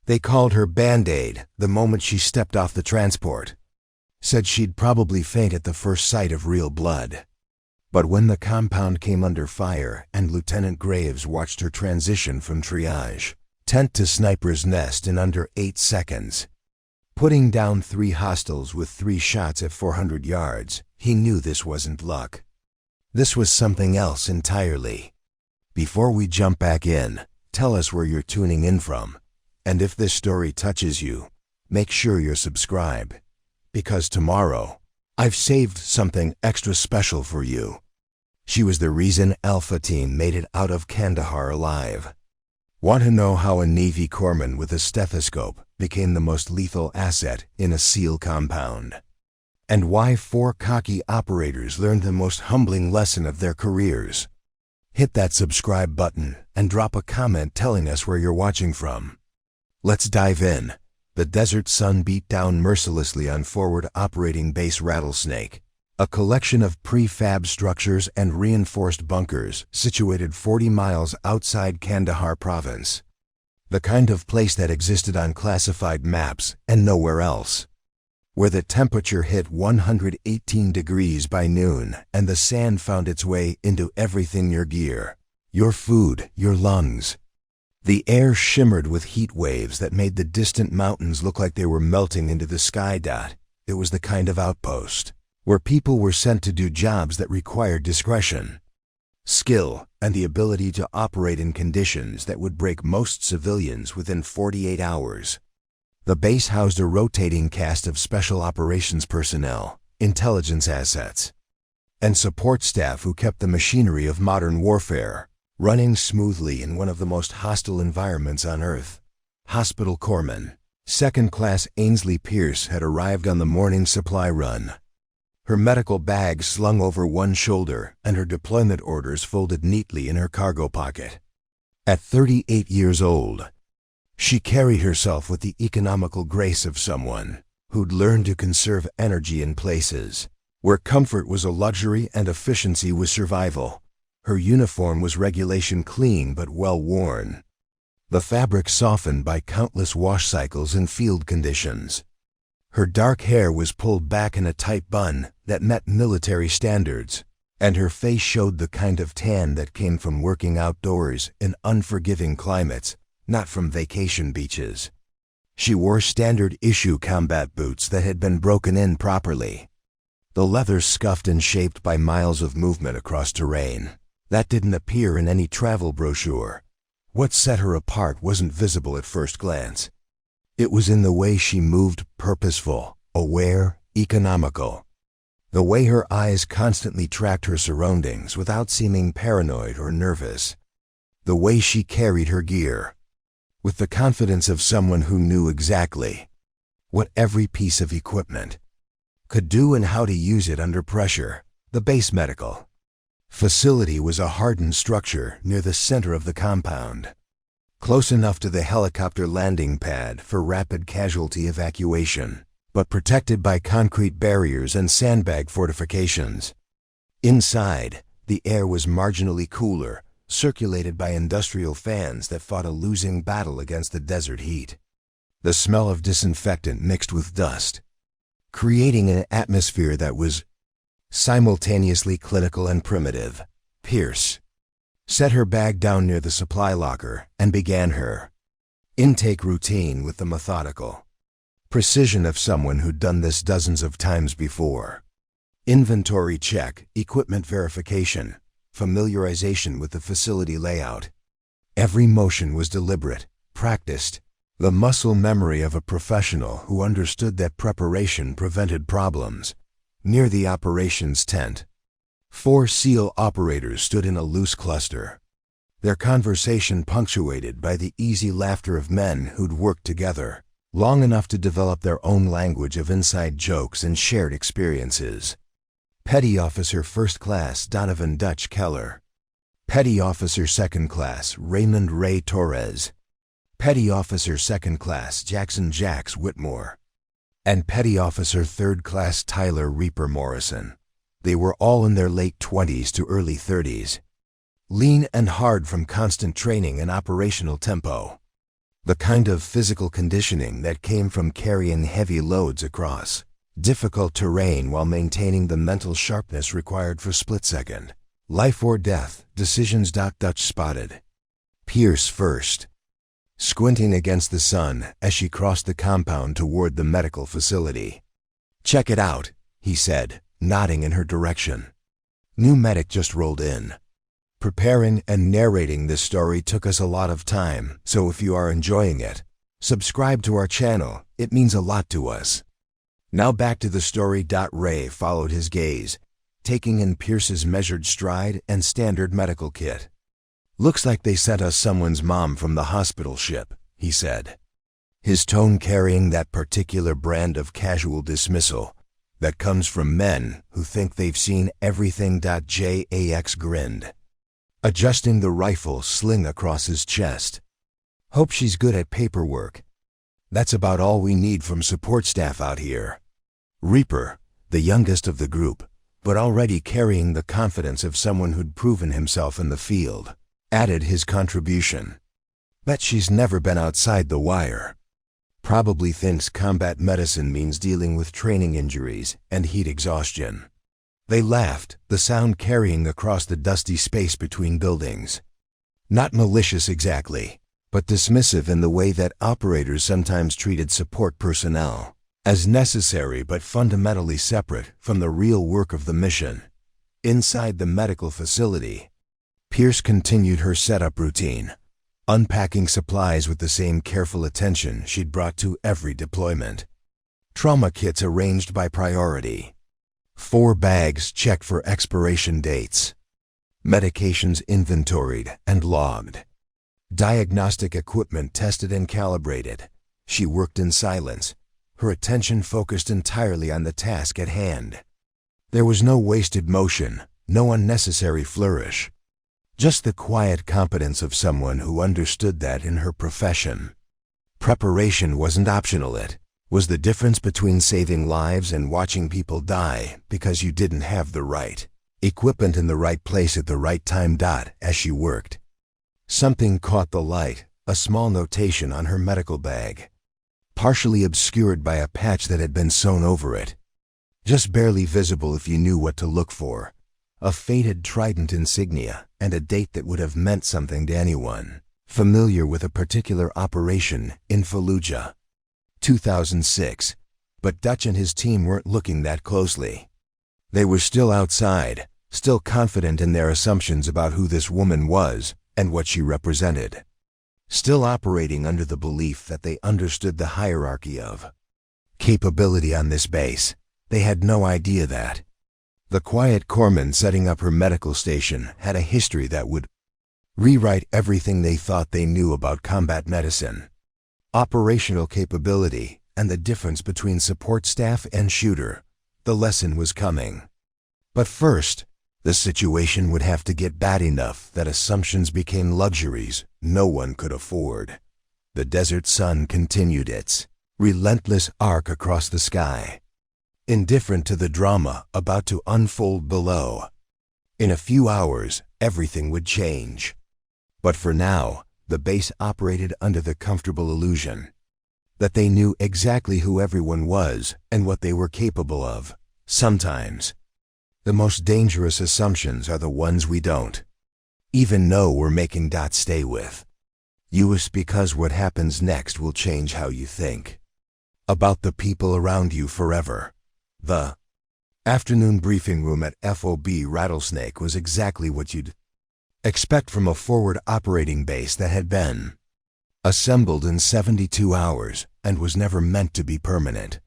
They called her Band-Aid the moment she stepped off the transport. Said she'd probably faint at the first sight of real blood. But when the compound came under fire and Lieutenant Graves watched her transition from triage tent to sniper's nest in under 8 seconds, putting down 3 hostiles with 3 shots at 400 yards, he knew this wasn't luck. This was something else entirely. Before we jump back in, tell us where you're tuning in from. And if this story touches you, make sure you're subscribed. Because tomorrow, I've saved something extra special for you. She was the reason Alpha Team made it out of Kandahar alive. Want to know how a Navy corpsman with a stethoscope became the most lethal asset in a SEAL compound? And why 4 cocky operators learned the most humbling lesson of their careers? Hit that subscribe button and drop a comment telling us where you're watching from. Let's dive in. The desert sun beat down mercilessly on Forward Operating Base Rattlesnake, a collection of pre-fab structures and reinforced bunkers situated 40 miles outside Kandahar Province. The kind of place that existed on classified maps and nowhere else. Where the temperature hit 118 degrees by noon and the sand found its way into everything: your gear, your food, your lungs. The air shimmered with heat waves that made the distant mountains look like they were melting into the sky. It was the kind of outpost where people were sent to do jobs that required discretion, skill, and the ability to operate in conditions that would break most civilians within 48 hours. The base housed a rotating cast of special operations personnel, intelligence assets, and support staff who kept the machinery of modern warfare running smoothly in one of the most hostile environments on Earth. Hospital Corpsman, 2nd Class Ainsley Pierce, had arrived on the morning supply run. Her medical bag slung over one shoulder and her deployment orders folded neatly in her cargo pocket. At 38 years old, she carried herself with the economical grace of someone who'd learned to conserve energy in places where comfort was a luxury and efficiency was survival. Her uniform was regulation clean but well worn, the fabric softened by countless wash cycles in field conditions. Her dark hair was pulled back in a tight bun that met military standards, and her face showed the kind of tan that came from working outdoors in unforgiving climates, not from vacation beaches. She wore standard-issue combat boots that had been broken in properly, the leather scuffed and shaped by miles of movement across terrain. That didn't appear in any travel brochure. What set her apart wasn't visible at first glance. It was in the way she moved: purposeful, aware, economical. The way her eyes constantly tracked her surroundings without seeming paranoid or nervous. The way she carried her gear, with the confidence of someone who knew exactly what every piece of equipment could do and how to use it under pressure. The base medical facility was a hardened structure near the center of the compound, close enough to the helicopter landing pad for rapid casualty evacuation, but protected by concrete barriers and sandbag fortifications. Inside, the air was marginally cooler, circulated by industrial fans that fought a losing battle against the desert heat. The smell of disinfectant mixed with dust, creating an atmosphere that was simultaneously clinical and primitive. Pierce set her bag down near the supply locker and began her intake routine with the methodical precision of someone who'd done this dozens of times before. Inventory check, equipment verification, familiarization with the facility layout. Every motion was deliberate, practiced, the muscle memory of a professional who understood that preparation prevented problems. Near the operations tent, 4 SEAL operators stood in a loose cluster, their conversation punctuated by the easy laughter of men who'd worked together long enough to develop their own language of inside jokes and shared experiences. Petty Officer 1st Class Donovan Dutch Keller, Petty Officer 2nd Class Raymond Ray Torres, Petty Officer 2nd Class Jackson Jax Whitmore, and Petty Officer 3rd Class Tyler Reaper Morrison. They were all in their late 20s to early 30s, lean and hard from constant training and operational tempo. The kind of physical conditioning that came from carrying heavy loads across difficult terrain while maintaining the mental sharpness required for split-second, life or death decisions. Dutch spotted Pierce first, squinting against the sun as she crossed the compound toward the medical facility. "Check it out," he said, nodding in her direction. New medic just rolled in. Preparing and narrating this story took us a lot of time, so if you are enjoying it, subscribe to our channel. It means a lot to us. Now back to the story. Ray followed his gaze, taking in Pierce's measured stride and standard medical kit. "Looks like they sent us someone's mom from the hospital ship," he said, his tone carrying that particular brand of casual dismissal that comes from men who think they've seen everything. Jax grinned, adjusting the rifle sling across his chest. "Hope she's good at paperwork. That's about all we need from support staff out here." Reaper, the youngest of the group, but already carrying the confidence of someone who'd proven himself in the field, added his contribution. "Bet she's never been outside the wire. Probably thinks combat medicine means dealing with training injuries and heat exhaustion." They laughed, the sound carrying across the dusty space between buildings. Not malicious exactly, but dismissive in the way that operators sometimes treated support personnel, as necessary but fundamentally separate from the real work of the mission. Inside the medical facility, Pierce continued her setup routine, unpacking supplies with the same careful attention she'd brought to every deployment. Trauma kits arranged by priority. 4 bags checked for expiration dates. Medications inventoried and logged. Diagnostic equipment tested and calibrated. She worked in silence, her attention focused entirely on the task at hand. There was no wasted motion, no unnecessary flourish. Just the quiet competence of someone who understood that in her profession, preparation wasn't optional. It was the difference between saving lives and watching people die because you didn't have the right equipment in the right place at the right time. As she worked, something caught the light, a small notation on her medical bag, partially obscured by a patch that had been sewn over it. Just barely visible if you knew what to look for. A faded trident insignia and a date that would have meant something to anyone familiar with a particular operation in Fallujah. 2006. But Dutch and his team weren't looking that closely. They were still outside, still confident in their assumptions about who this woman was and what she represented. Still operating under the belief that they understood the hierarchy of capability on this base. They had no idea that the quiet corpsman setting up her medical station had a history that would rewrite everything they thought they knew about combat medicine, operational capability, and the difference between support staff and shooter. The lesson was coming. But first, the situation would have to get bad enough that assumptions became luxuries no one could afford. The desert sun continued its relentless arc across the sky, indifferent to the drama about to unfold below. In a few hours, everything would change. But for now, the base operated under the comfortable illusion that they knew exactly who everyone was and what they were capable of. Sometimes, the most dangerous assumptions are the ones we don't even know we're making. Stay with us, because what happens next will change how you think about the people around you forever. The afternoon briefing room at FOB Rattlesnake was exactly what you'd expect from a forward operating base that had been assembled in 72 hours and was never meant to be permanent.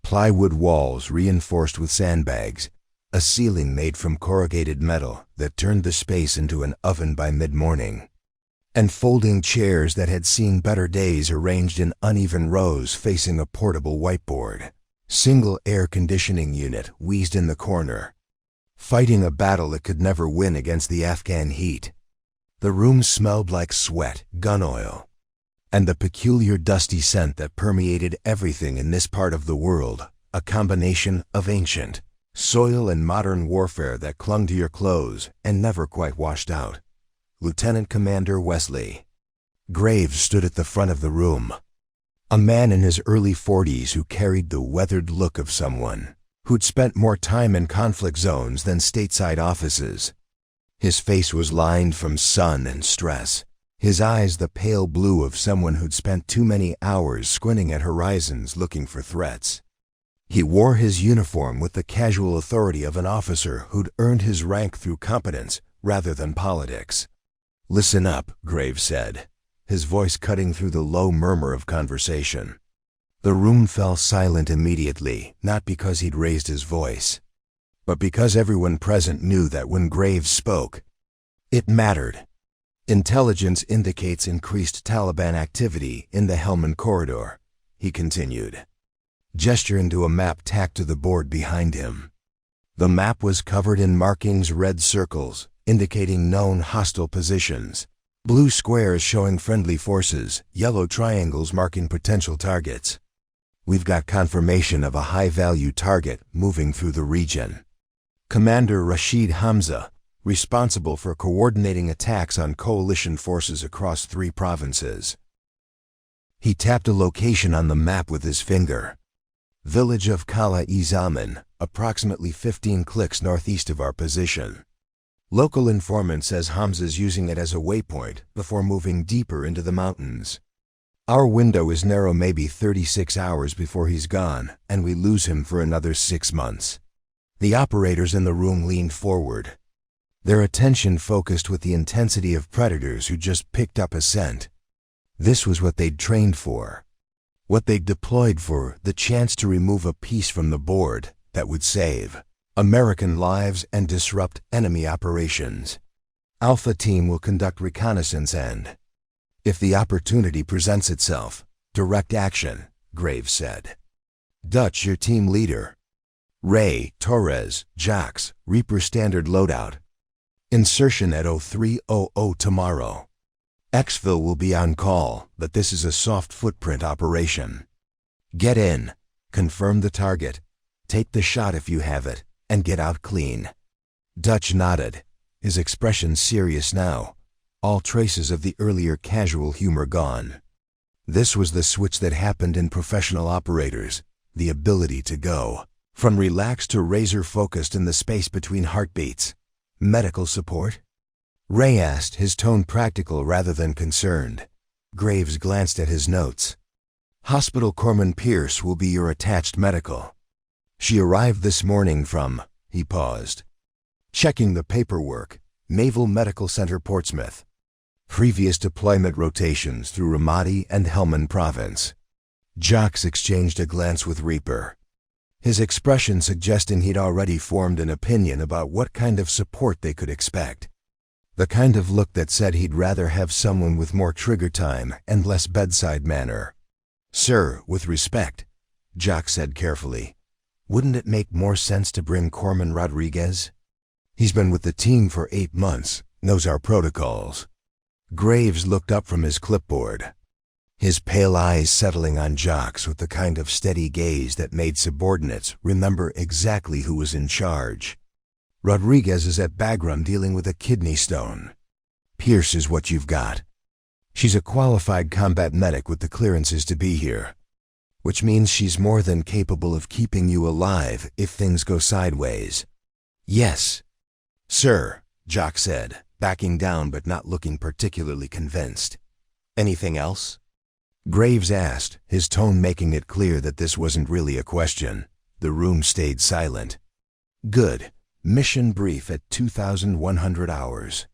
Plywood walls reinforced with sandbags, a ceiling made from corrugated metal that turned the space into an oven by mid-morning, and folding chairs that had seen better days arranged in uneven rows facing a portable whiteboard. Single air conditioning unit wheezed in the corner, fighting a battle it could never win against the Afghan heat. The room smelled like sweat, gun oil, and the peculiar dusty scent that permeated everything in this part of the world, a combination of ancient soil and modern warfare that clung to your clothes and never quite washed out. Lieutenant Commander Wesley Graves stood at the front of the room. A man in his early 40s who carried the weathered look of someone who'd spent more time in conflict zones than stateside offices. His face was lined from sun and stress, his eyes the pale blue of someone who'd spent too many hours squinting at horizons looking for threats. He wore his uniform with the casual authority of an officer who'd earned his rank through competence rather than politics. "Listen up," Graves said, his voice cutting through the low murmur of conversation. The room fell silent immediately, not because he'd raised his voice, but because everyone present knew that when Graves spoke, it mattered. "Intelligence indicates increased Taliban activity in the Helmand corridor," he continued, gesturing to a map tacked to the board behind him. The map was covered in markings, red circles indicating known hostile positions, blue squares showing friendly forces, yellow triangles marking potential targets. "We've got confirmation of a high-value target moving through the region. Commander Rashid Hamza, responsible for coordinating attacks on coalition forces across 3 provinces." He tapped a location on the map with his finger. "Village of Kala-e-Zaman, approximately 15 clicks northeast of our position. Local informant says Hamza's using it as a waypoint before moving deeper into the mountains. Our window is narrow, maybe 36 hours before he's gone, and we lose him for another 6 months." The operators in the room leaned forward, their attention focused with the intensity of predators who just picked up a scent. This was what they'd trained for, what they'd deployed for, the chance to remove a piece from the board that would save American lives and disrupt enemy operations. "Alpha Team will conduct reconnaissance and, if the opportunity presents itself, direct action," Graves said. "Dutch, your team leader. Ray, Torres, Jax, Reaper standard loadout. Insertion at 03:00 tomorrow. Exfil will be on call, but this is a soft footprint operation. Get in, confirm the target, take the shot if you have it, and get out clean." Dutch nodded, his expression serious now, all traces of the earlier casual humor gone. This was the switch that happened in professional operators, the ability to go from relaxed to razor-focused in the space between heartbeats. "Medical support?" Ray asked, his tone practical rather than concerned. Graves glanced at his notes. "Hospital Corman Pierce will be your attached medical. She arrived this morning from," he paused, checking the paperwork, "Naval Medical Center Portsmouth. Previous deployment rotations through Ramadi and Helmand Province." Jax exchanged a glance with Reaper, his expression suggesting he'd already formed an opinion about what kind of support they could expect. The kind of look that said he'd rather have someone with more trigger time and less bedside manner. "Sir, with respect," Jax said carefully, "wouldn't it make more sense to bring Corman Rodriguez? He's been with the team for 8 months, knows our protocols." Graves looked up from his clipboard, his pale eyes settling on Jax with the kind of steady gaze that made subordinates remember exactly who was in charge. "Rodriguez is at Bagram dealing with a kidney stone. Pierce is what you've got. She's a qualified combat medic with the clearances to be here, which means she's more than capable of keeping you alive if things go sideways." "Yes, sir," Jax said, backing down but not looking particularly convinced. "Anything else?" Graves asked, his tone making it clear that this wasn't really a question. The room stayed silent. "Good. Mission brief at 2,100 hours.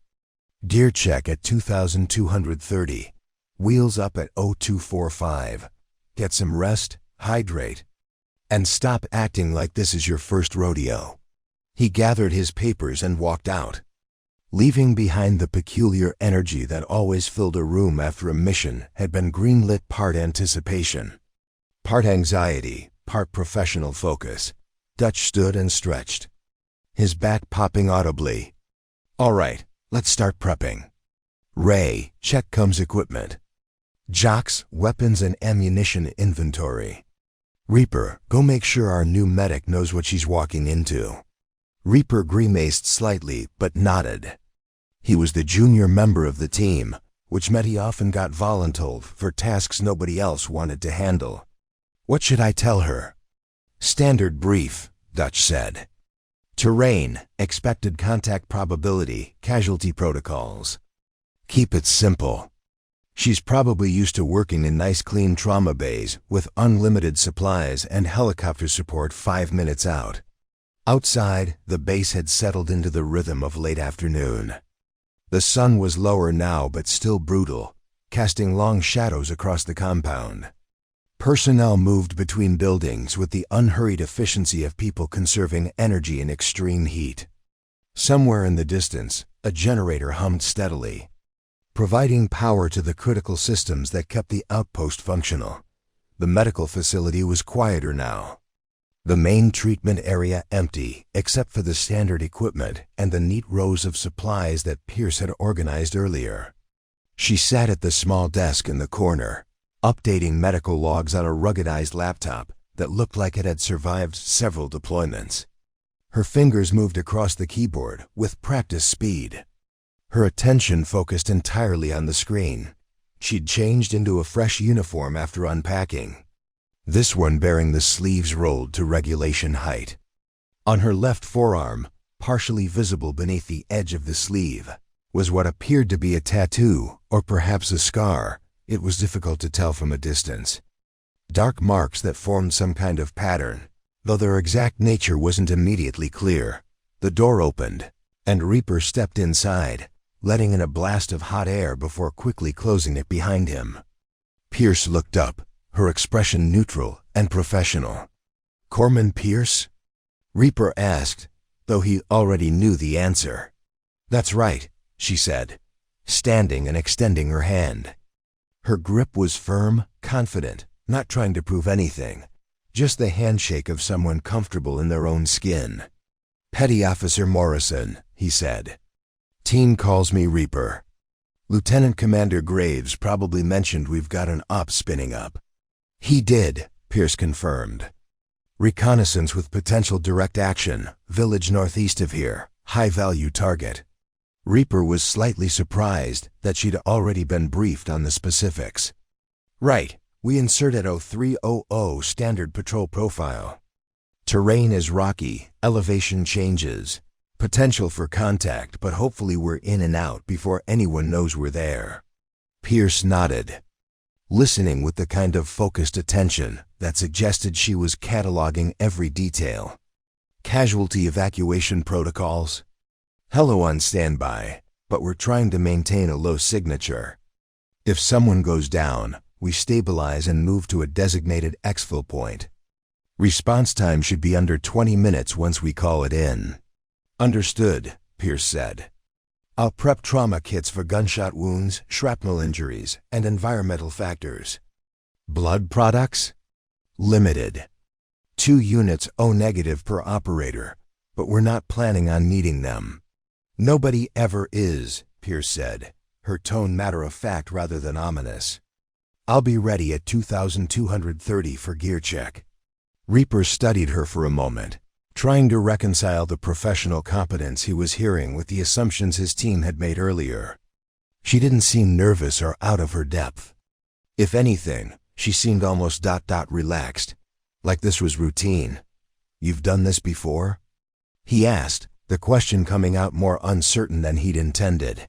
Gear check at 2,230. Wheels up at 0245. Get some rest, hydrate, and stop acting like this is your first rodeo." He gathered his papers and walked out, leaving behind the peculiar energy that always filled a room after a mission had been greenlit, part anticipation, part anxiety, part professional focus. Dutch stood and stretched, his back popping audibly. "All right, let's start prepping. Ray, check comes equipment. Jax, weapons and ammunition inventory. Reaper, go make sure our new medic knows what she's walking into." Reaper grimaced slightly but nodded. He was the junior member of the team, which meant he often got voluntold for tasks nobody else wanted to handle. What should I tell her? Standard brief, Dutch said. Terrain, expected contact probability, casualty protocols. Keep it simple. She's probably used to working in nice clean trauma bays with unlimited supplies and helicopter support 5 minutes out. Outside, the base had settled into the rhythm of late afternoon. The sun was lower now but still brutal, casting long shadows across the compound. Personnel moved between buildings with the unhurried efficiency of people conserving energy in extreme heat. Somewhere in the distance, a generator hummed steadily, providing power to the critical systems that kept the outpost functional. The medical facility was quieter now. The main treatment area empty, except for the standard equipment and the neat rows of supplies that Pierce had organized earlier. She sat at the small desk in the corner, updating medical logs on a ruggedized laptop that looked like it had survived several deployments. Her fingers moved across the keyboard with practiced speed. Her attention focused entirely on the screen. She'd changed into a fresh uniform after unpacking, this one bearing the sleeves rolled to regulation height. On her left forearm, partially visible beneath the edge of the sleeve, was what appeared to be a tattoo, or perhaps a scar. It was difficult to tell from a distance. Dark marks that formed some kind of pattern, though their exact nature wasn't immediately clear. The door opened, and Reaper stepped inside, letting in a blast of hot air before quickly closing it behind him. Pierce looked up, her expression neutral and professional. "Corman Pierce?" Reaper asked, though he already knew the answer. "That's right," she said, standing and extending her hand. Her grip was firm, confident, not trying to prove anything, just the handshake of someone comfortable in their own skin. "Petty Officer Morrison," he said. "Team calls me Reaper. Lieutenant Commander Graves probably mentioned we've got an op spinning up." "He did," Pierce confirmed. "Reconnaissance with potential direct action, village northeast of here, high-value target." Reaper was slightly surprised that she'd already been briefed on the specifics. "Right, we inserted 0300 standard patrol profile. Terrain is rocky, elevation changes, potential for contact, but hopefully we're in and out before anyone knows we're there." Pierce nodded, listening with the kind of focused attention that suggested she was cataloging every detail. "Casualty evacuation protocols? Hello on standby, but we're trying to maintain a low signature. If someone goes down, we stabilize and move to a designated exfil point. Response time should be under 20 minutes once we call it in." "Understood," Pierce said. "I'll prep trauma kits for gunshot wounds, shrapnel injuries, and environmental factors." "Blood products?" "Limited. 2 units O-negative per operator, but we're not planning on needing them." "Nobody ever is," Pierce said, her tone matter-of-fact rather than ominous. "I'll be ready at 2230 for gear check." Reaper studied her for a moment, trying to reconcile the professional competence he was hearing with the assumptions his team had made earlier. She didn't seem nervous or out of her depth. If anything, she seemed almost relaxed, like this was routine. "You've done this before?" he asked, the question coming out more uncertain than he'd intended.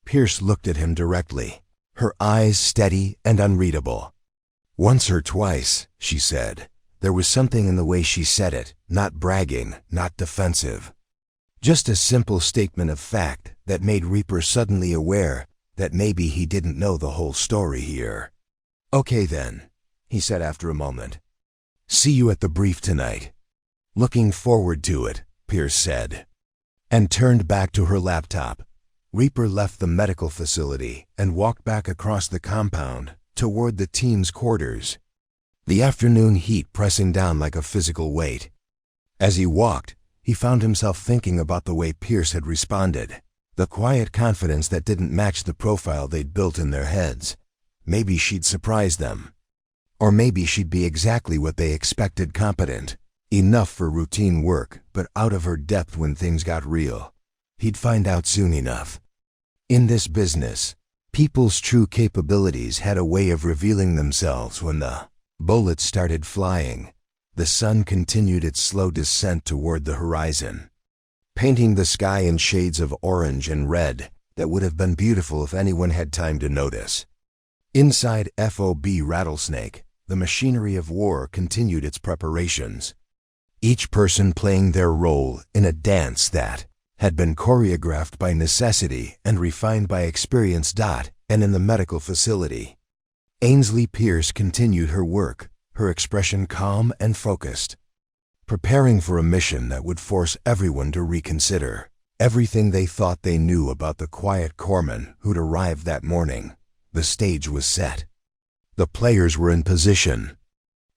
Pierce looked at him directly, her eyes steady and unreadable. "Once or twice," she said. There was something in the way she said it, not bragging, not defensive. Just a simple statement of fact that made Reaper suddenly aware that maybe he didn't know the whole story here. "Okay then," he said after a moment. "See you at the brief tonight." "Looking forward to it," Pierce said, and turned back to her laptop. Reaper left the medical facility and walked back across the compound toward the team's quarters, the afternoon heat pressing down like a physical weight. As he walked, he found himself thinking about the way Pierce had responded, the quiet confidence that didn't match the profile they'd built in their heads. Maybe she'd surprise them. Or maybe she'd be exactly what they expected: competent, enough for routine work, but out of her depth when things got real. He'd find out soon enough. In this business, People's true capabilities had a way of revealing themselves when the bullets started flying. The sun continued its slow descent toward the horizon, painting the sky in shades of orange and red that would have been beautiful if anyone had time to notice. Inside FOB Rattlesnake, the machinery of war continued its preparations, each person playing their role in a dance that had been choreographed by necessity and refined by experience. And in the medical facility, Ainsley Pierce continued her work, her expression calm and focused, preparing for a mission that would force everyone to reconsider everything they thought they knew about the quiet corpsman who'd arrived that morning. The stage was set. The players were in position,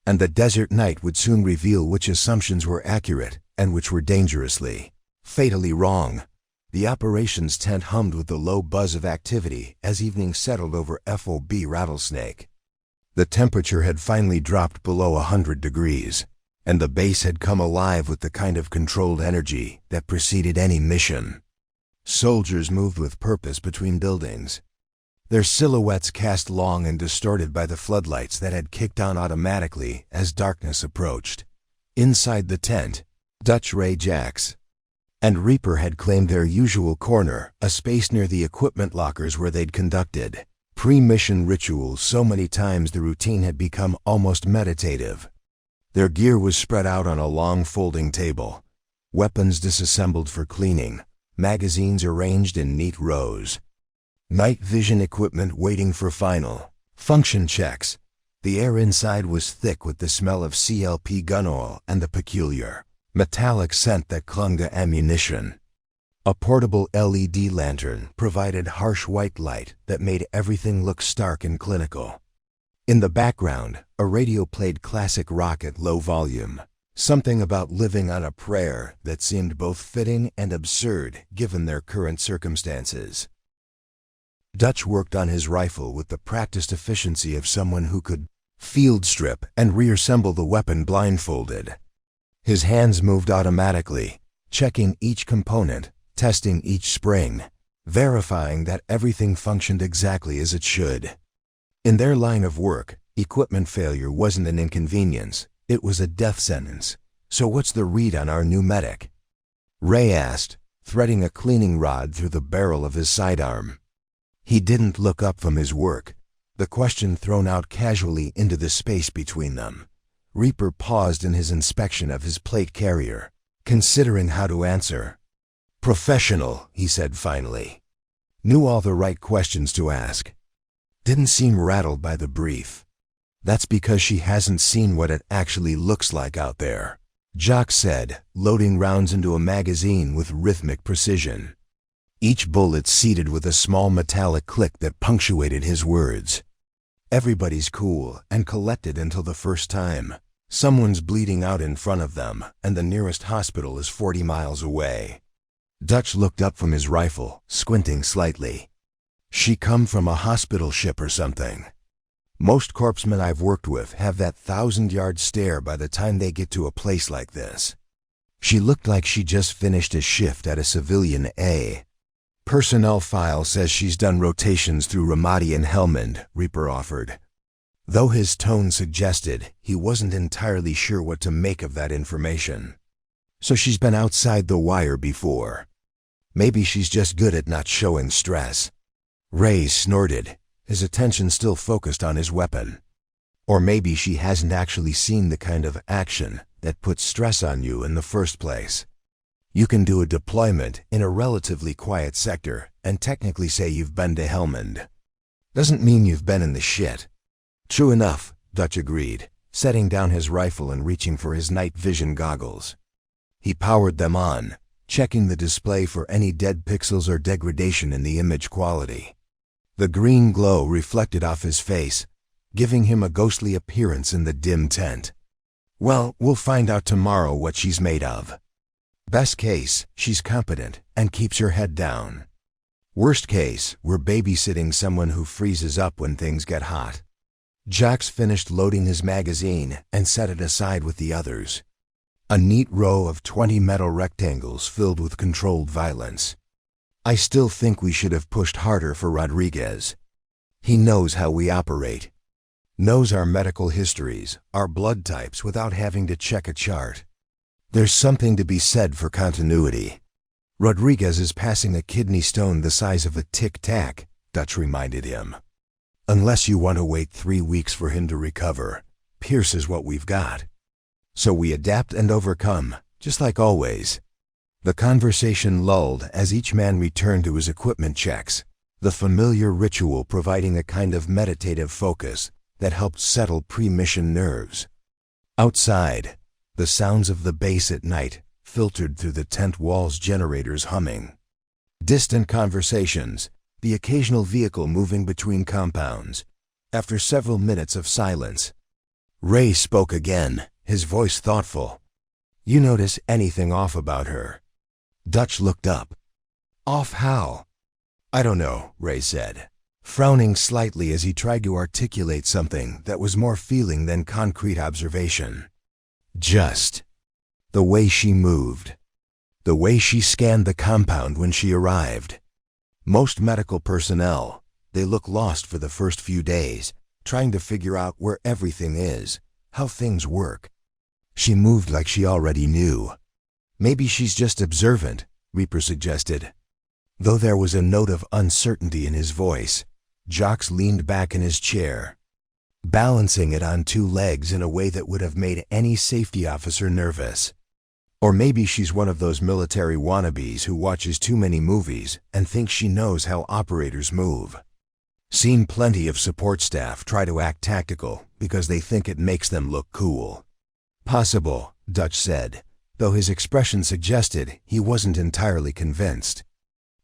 and the desert night would soon reveal which assumptions were accurate and which were dangerously, fatally wrong. The operations tent hummed with the low buzz of activity as evening settled over FOB Rattlesnake. The temperature had finally dropped below 100 degrees, and the base had come alive with the kind of controlled energy that preceded any mission. Soldiers moved with purpose between buildings, their silhouettes cast long and distorted by the floodlights that had kicked on automatically as darkness approached. Inside the tent, Dutch Ray Jacks and Reaper had claimed their usual corner, a space near the equipment lockers where they'd conducted pre-mission rituals so many times the routine had become almost meditative. Their gear was spread out on a long folding table, weapons disassembled for cleaning, magazines arranged in neat rows, night vision equipment waiting for final function checks. The air inside was thick with the smell of CLP gun oil and the peculiar metallic scent that clung to ammunition. A portable LED lantern provided harsh white light that made everything look stark and clinical. In the background, a radio played classic rock at low volume, something about living on a prayer that seemed both fitting and absurd given their current circumstances. Dutch worked on his rifle with the practiced efficiency of someone who could field strip and reassemble the weapon blindfolded. His hands moved automatically, checking each component, testing each spring, verifying that everything functioned exactly as it should. In their line of work, equipment failure wasn't an inconvenience, it was a death sentence. "So what's the read on our new medic?" Ray asked, threading a cleaning rod through the barrel of his sidearm. He didn't look up from his work, the question thrown out casually into the space between them. Reaper paused in his inspection of his plate carrier, considering how to answer. "Professional," he said finally. Knew all the right questions to ask. Didn't seem rattled by the brief. "That's because she hasn't seen what it actually looks like out there," Jock said, loading rounds into a magazine with rhythmic precision. Each bullet seated with a small metallic click that punctuated his words. Everybody's cool and collected until the first time. Someone's bleeding out in front of them, and the nearest hospital is 40 miles away. Dutch looked up from his rifle, squinting slightly. "She come from a hospital ship or something. Most corpsmen I've worked with have that 1,000-yard stare by the time they get to a place like this. She looked like she just finished a shift at a civilian A. Personnel file says she's done rotations through Ramadi and Helmand," Reaper offered, though his tone suggested he wasn't entirely sure what to make of that information. "So she's been outside the wire before. Maybe she's just good at not showing stress." Ray snorted, his attention still focused on his weapon. "Or maybe she hasn't actually seen the kind of action that puts stress on you in the first place. You can do a deployment in a relatively quiet sector and technically say you've been to Helmand. Doesn't mean you've been in the shit." "True enough," Dutch agreed, setting down his rifle and reaching for his night vision goggles. He powered them on, checking the display for any dead pixels or degradation in the image quality. The green glow reflected off his face, giving him a ghostly appearance in the dim tent. "Well, we'll find out tomorrow what she's made of. Best case, she's competent and keeps her head down. Worst case, we're babysitting someone who freezes up when things get hot." Jax finished loading his magazine and set it aside with the others. A neat row of 20 metal rectangles filled with controlled violence. "I still think we should have pushed harder for Rodriguez," He knows how we operate. Knows our medical histories, our blood types without having to check a chart. There's something to be said for continuity. Rodriguez is passing a kidney stone the size of a tic-tac, Dutch reminded him. Unless you want to wait 3 weeks for him to recover, Pierce is what we've got. So we adapt and overcome, just like always. The conversation lulled as each man returned to his equipment checks, the familiar ritual providing a kind of meditative focus that helped settle pre-mission nerves. Outside, the sounds of the base at night filtered through the tent walls' generators humming. Distant conversations, the occasional vehicle moving between compounds. After several minutes of silence, Ray spoke again, his voice thoughtful. You notice anything off about her? Dutch looked up. Off how? I don't know, Ray said, frowning slightly as he tried to articulate something that was more feeling than concrete observation. Just the way she moved. The way she scanned the compound when she arrived. Most medical personnel, they look lost for the first few days, trying to figure out where everything is, how things work. She moved like she already knew. Maybe she's just observant, Reaper suggested. Though there was a note of uncertainty in his voice, Jocks leaned back in his chair, balancing it on 2 legs in a way that would have made any safety officer nervous. Or maybe she's one of those military wannabes who watches too many movies and thinks she knows how operators move. Seen plenty of support staff try to act tactical because they think it makes them look cool. Possible, Dutch said, though his expression suggested he wasn't entirely convinced.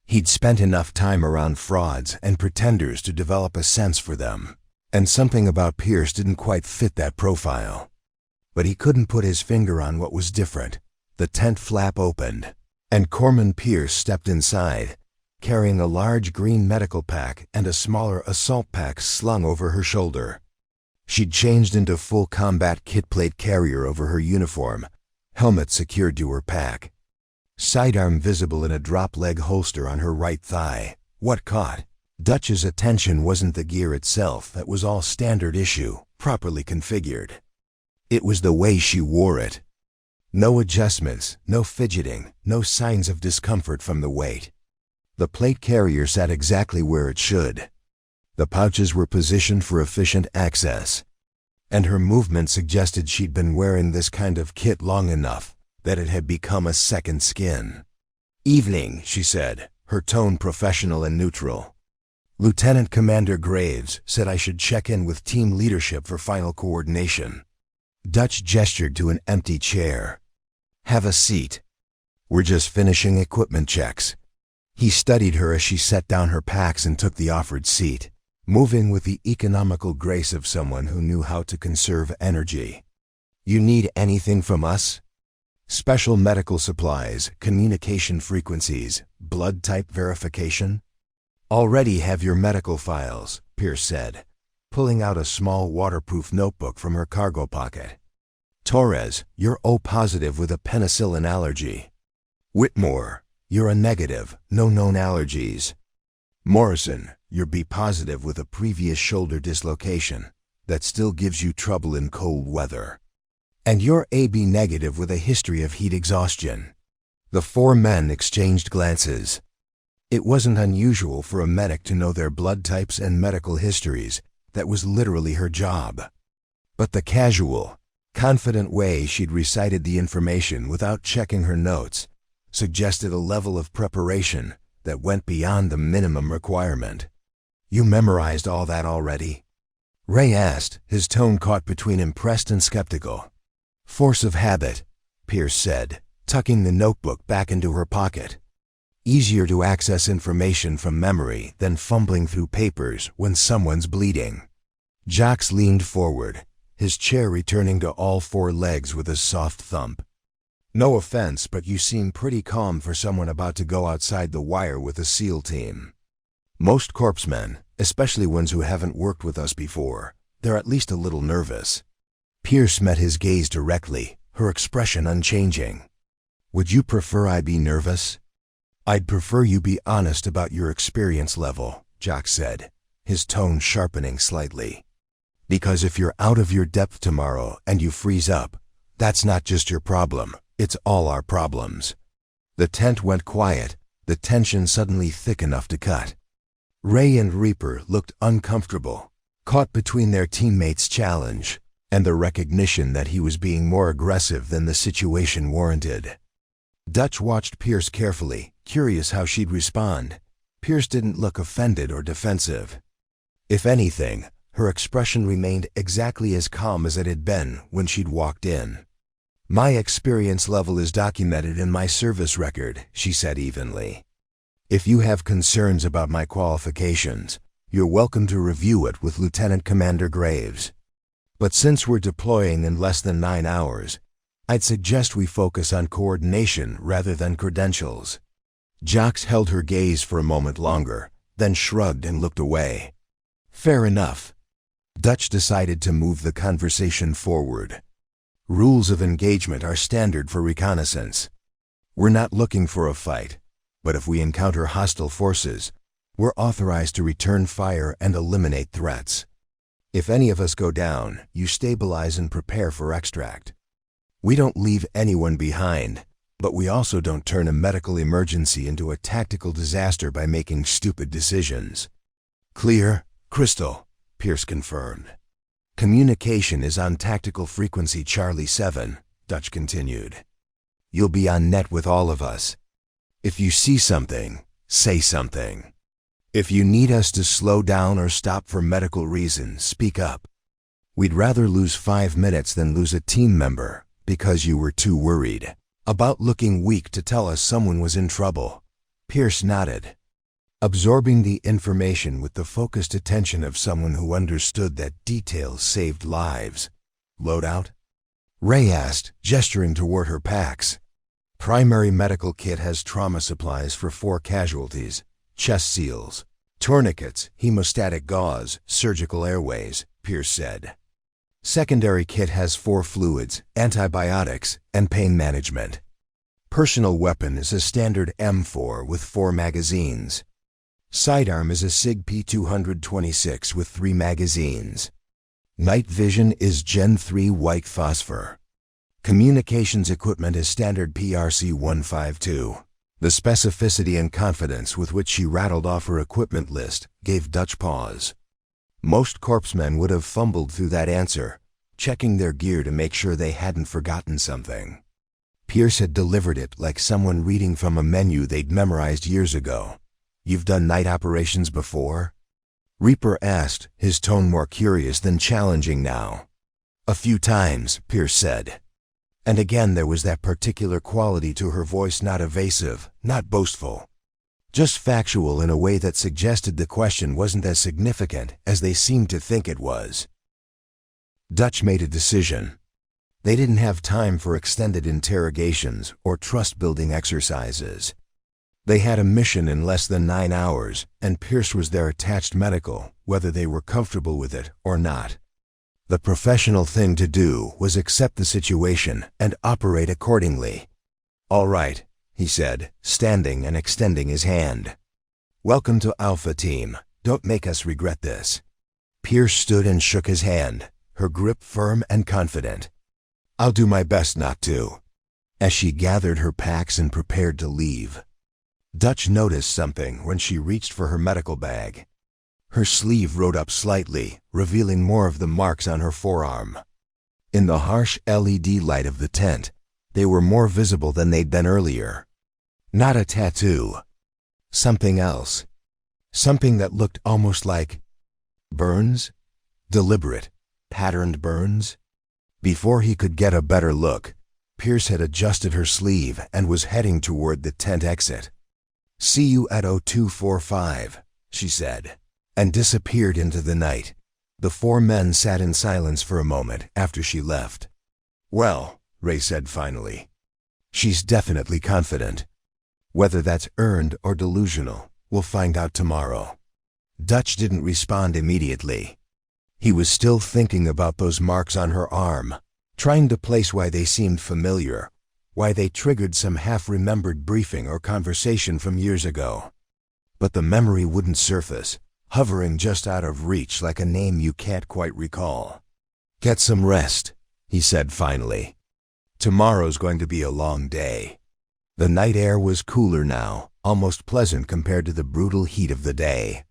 He'd spent enough time around frauds and pretenders to develop a sense for them, and something about Pierce didn't quite fit that profile. But he couldn't put his finger on what was different. The tent flap opened, and Corman Pierce stepped inside, carrying a large green medical pack and a smaller assault pack slung over her shoulder. She'd changed into full combat kitplate carrier over her uniform, helmet secured to her pack. Sidearm visible in a drop-leg holster on her right thigh. What caught Dutch's attention wasn't the gear itself, that was all standard issue, properly configured. It was the way she wore it. No adjustments, no fidgeting, no signs of discomfort from the weight. The plate carrier sat exactly where it should. The pouches were positioned for efficient access, and her movement suggested she'd been wearing this kind of kit long enough that it had become a second skin. Evening, she said, her tone professional and neutral. Lieutenant Commander Graves said I should check in with team leadership for final coordination. Dutch gestured to an empty chair. Have a seat. We're just finishing equipment checks. He studied her as she set down her packs and took the offered seat, moving with the economical grace of someone who knew how to conserve energy. You need anything from us? Special medical supplies, communication frequencies, blood type verification? Already have your medical files, Pierce said, pulling out a small waterproof notebook from her cargo pocket. Torres, you're O positive with a penicillin allergy. Whitmore, you're a negative, no known allergies. Morrison, you're B positive with a previous shoulder dislocation that still gives you trouble in cold weather. And you're AB negative with a history of heat exhaustion. The 4 men exchanged glances. It wasn't unusual for a medic to know their blood types and medical histories. That was literally her job. But the casual, confident way she'd recited the information without checking her notes suggested a level of preparation that went beyond the minimum requirement. You memorized all that already? Ray asked, his tone caught between impressed and skeptical. Force of habit, Pierce said, tucking the notebook back into her pocket. Easier to access information from memory than fumbling through papers when someone's bleeding. Jocks leaned forward, his chair returning to all 4 legs with a soft thump. No offense, but you seem pretty calm for someone about to go outside the wire with a SEAL team. Most corpsmen, especially ones who haven't worked with us before, they're at least a little nervous. Pierce met his gaze directly, her expression unchanging. Would you prefer I be nervous? I'd prefer you be honest about your experience level, Jock said, his tone sharpening slightly. "Because if you're out of your depth tomorrow and you freeze up, that's not just your problem, it's all our problems." The tent went quiet, the tension suddenly thick enough to cut. Ray and Reaper looked uncomfortable, caught between their teammates' challenge and the recognition that he was being more aggressive than the situation warranted. Dutch watched Pierce carefully, curious how she'd respond. Pierce didn't look offended or defensive. If anything, her expression remained exactly as calm as it had been when she'd walked in. "My experience level is documented in my service record," she said evenly. "If you have concerns about my qualifications, you're welcome to review it with Lieutenant Commander Graves. But since we're deploying in less than 9 hours, I'd suggest we focus on coordination rather than credentials." Jox held her gaze for a moment longer, then shrugged and looked away. "Fair enough." Dutch decided to move the conversation forward. "Rules of engagement are standard for reconnaissance. We're not looking for a fight, but if we encounter hostile forces, we're authorized to return fire and eliminate threats. If any of us go down, you stabilize and prepare for extract. We don't leave anyone behind, but we also don't turn a medical emergency into a tactical disaster by making stupid decisions." "Clear, Crystal," Pierce confirmed. "Communication is on tactical frequency Charlie 7, Dutch continued. "You'll be on net with all of us. If you see something, say something. If you need us to slow down or stop for medical reasons, speak up. We'd rather lose 5 minutes than lose a team member because you were too worried about looking weak to tell us someone was in trouble." Pierce nodded, absorbing the information with the focused attention of someone who understood that details saved lives. "Loadout?" Ray asked, gesturing toward her packs. "Primary medical kit has trauma supplies for 4 casualties. Chest seals, tourniquets, hemostatic gauze, surgical airways," Pierce said. "Secondary kit has 4 fluids, antibiotics, and pain management. Personal weapon is a standard M4 with 4 magazines. Sidearm is a SIG P226 with 3 magazines. Night vision is Gen 3 white phosphor. Communications equipment is standard PRC-152. The specificity and confidence with which she rattled off her equipment list gave Dutch pause. Most corpsmen would have fumbled through that answer, checking their gear to make sure they hadn't forgotten something. Pierce had delivered it like someone reading from a menu they'd memorized years ago. "You've done night operations before?" Reaper asked, his tone more curious than challenging now. "A few times," Pierce said. And again there was that particular quality to her voice, not evasive, not boastful. Just factual in a way that suggested the question wasn't as significant as they seemed to think it was. Dutch made a decision. They didn't have time for extended interrogations or trust-building exercises. They had a mission in less than 9 hours, and Pierce was their attached medical, whether they were comfortable with it or not. The professional thing to do was accept the situation and operate accordingly. "All right," he said, standing and extending his hand. "Welcome to Alpha Team. Don't make us regret this." Pierce stood and shook his hand, her grip firm and confident. "I'll do my best not to." As she gathered her packs and prepared to leave, Dutch noticed something when she reached for her medical bag. Her sleeve rode up slightly, revealing more of the marks on her forearm. In the harsh LED light of the tent, they were more visible than they'd been earlier. Not a tattoo. Something else. Something that looked almost like burns? Deliberate, patterned burns? Before he could get a better look, Pierce had adjusted her sleeve and was heading toward the tent exit. "See you at 0245, she said, and disappeared into the night. The 4 men sat in silence for a moment after she left. "Well," Ray said finally, "she's definitely confident. Whether that's earned or delusional, we'll find out tomorrow." Dutch didn't respond immediately. He was still thinking about those marks on her arm, trying to place why they seemed familiar, why they triggered some half-remembered briefing or conversation from years ago. But the memory wouldn't surface, hovering just out of reach like a name you can't quite recall. "Get some rest," he said finally. "Tomorrow's going to be a long day." The night air was cooler now, almost pleasant compared to the brutal heat of the day.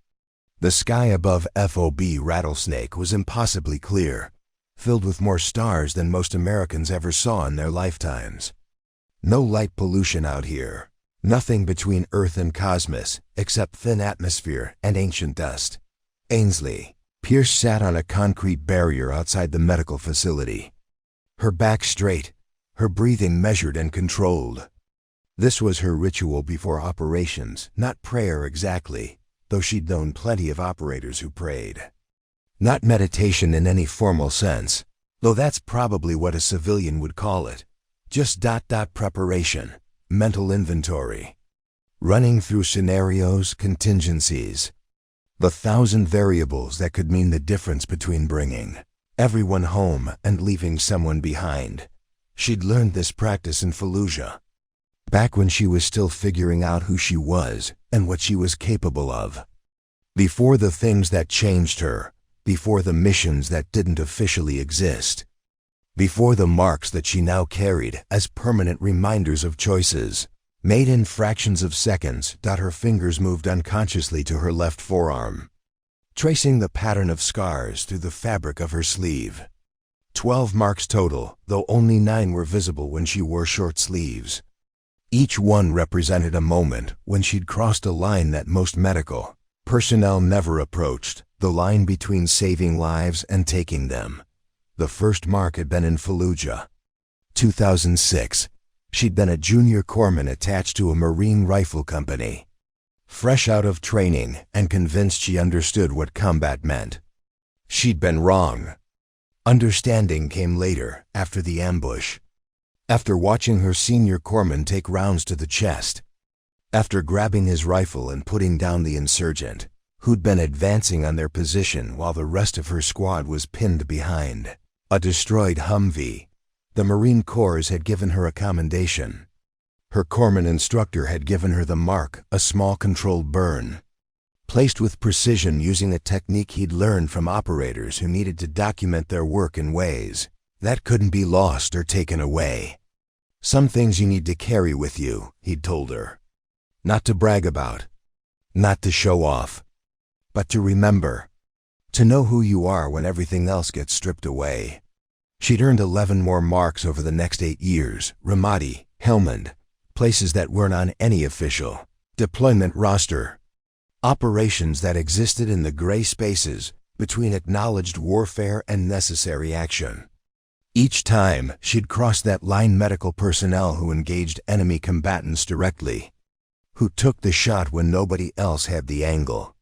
The sky above FOB Rattlesnake was impossibly clear, filled with more stars than most Americans ever saw in their lifetimes. No light pollution out here, nothing between Earth and cosmos except thin atmosphere and ancient dust. Ainsley Pierce sat on a concrete barrier outside the medical facility. Her back straight, her breathing measured and controlled. This was her ritual before operations, not prayer exactly, though she'd known plenty of operators who prayed. Not meditation in any formal sense, though that's probably what a civilian would call it. Just preparation, mental inventory. Running through scenarios, contingencies. The 1,000 variables that could mean the difference between bringing everyone home and leaving someone behind. She'd learned this practice in Fallujah, back when she was still figuring out who she was and what she was capable of. Before the things that changed her, before the missions that didn't officially exist, before the marks that she now carried as permanent reminders of choices made in fractions of seconds. Her fingers moved unconsciously to her left forearm, tracing the pattern of scars through the fabric of her sleeve. 12 marks total, though only 9 were visible when she wore short sleeves. Each one represented a moment when she'd crossed a line that most medical personnel never approached, the line between saving lives and taking them. The first mark had been in Fallujah. 2006. She'd been a junior corpsman attached to a Marine rifle company, fresh out of training and convinced she understood what combat meant. She'd been wrong. Understanding came later, after the ambush. After watching her senior corpsman take rounds to the chest. After grabbing his rifle and putting down the insurgent, who'd been advancing on their position while the rest of her squad was pinned behind a destroyed Humvee. The Marine Corps had given her a commendation. Her corpsman instructor had given her the mark, a small controlled burn, placed with precision using a technique he'd learned from operators who needed to document their work in ways that couldn't be lost or taken away. Some things you need to carry with you, he'd told her. Not to brag about, not to show off, but to remember, to know who you are when everything else gets stripped away. She'd earned 11 more marks over the next 8 years, Ramadi, Helmand, places that weren't on any official deployment roster. Operations that existed in the gray spaces between acknowledged warfare and necessary action. Each time, she'd crossed that line, medical personnel who engaged enemy combatants directly, who took the shot when nobody else had the angle,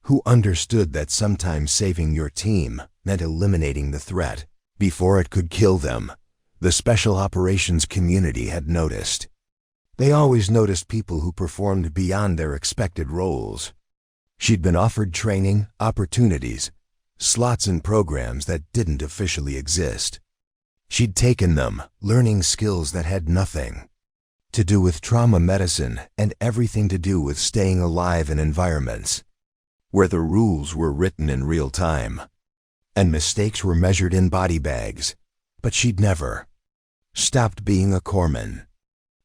who understood that sometimes saving your team meant eliminating the threat before it could kill them. The special operations community had noticed. They always noticed people who performed beyond their expected roles. She'd been offered training, opportunities, slots in programs that didn't officially exist. She'd taken them, learning skills that had nothing to do with trauma medicine and everything to do with staying alive in environments where the rules were written in real time and mistakes were measured in body bags. But she'd never stopped being a corpsman.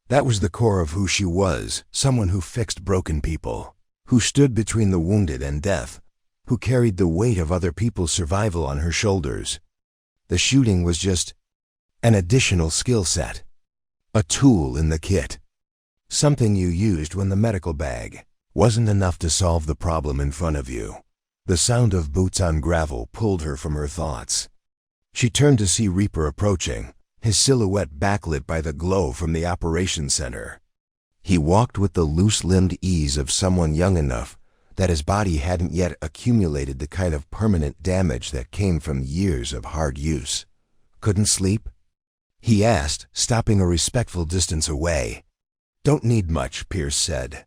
That was the core of who she was, someone who fixed broken people, who stood between the wounded and death, who carried the weight of other people's survival on her shoulders. The shooting was just an additional skill set, a tool in the kit, something you used when the medical bag wasn't enough to solve the problem in front of you. The sound of boots on gravel pulled her from her thoughts. She turned to see Reaper approaching, his silhouette backlit by the glow from the operations center. He walked with the loose-limbed ease of someone young enough that his body hadn't yet accumulated the kind of permanent damage that came from years of hard use. "Couldn't sleep?" he asked, stopping a respectful distance away. "Don't need much," Pierce said.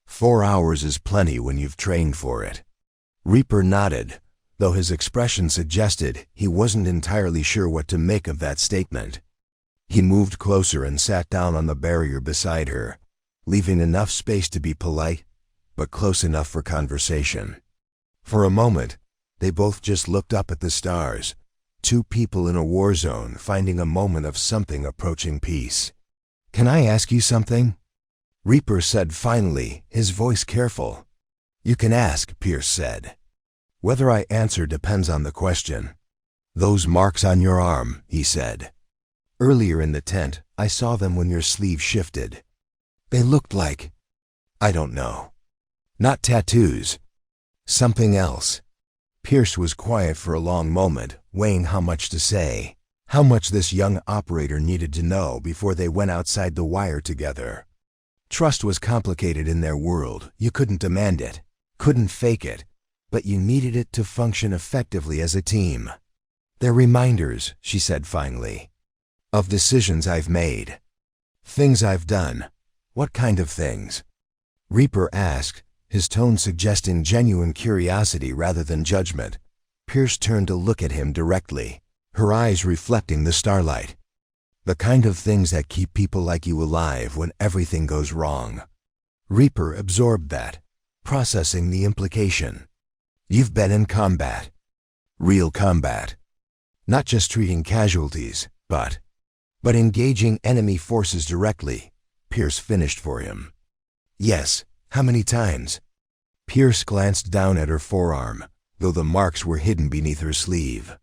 4 hours is plenty when you've trained for it." Reaper nodded, though his expression suggested he wasn't entirely sure what to make of that statement. He moved closer and sat down on the barrier beside her, leaving enough space to be polite, but close enough for conversation. For a moment, they both just looked up at the stars, two people in a war zone finding a moment of something approaching peace. "Can I ask you something?" Reaper said finally, his voice careful. "You can ask," Pierce said. "Whether I answer depends on the question." "Those marks on your arm," he said. "Earlier in the tent, I saw them when your sleeve shifted. They looked like, I don't know. Not tattoos. Something else." Pierce was quiet for a long moment, weighing how much to say, how much this young operator needed to know before they went outside the wire together. Trust was complicated in their world. You couldn't demand it, couldn't fake it, but you needed it to function effectively as a team. "They're reminders," she said finally, "of decisions I've made. Things I've done." "What kind of things?" Reaper asked, his tone suggesting genuine curiosity rather than judgment. Pierce turned to look at him directly, her eyes reflecting the starlight. "The kind of things that keep people like you alive when everything goes wrong." Reaper absorbed that, processing the implication. "You've been in combat. Real combat. Not just treating casualties, but engaging enemy forces directly," Pierce finished for him. "Yes. How many times?" Pierce glanced down at her forearm, though the marks were hidden beneath her sleeve.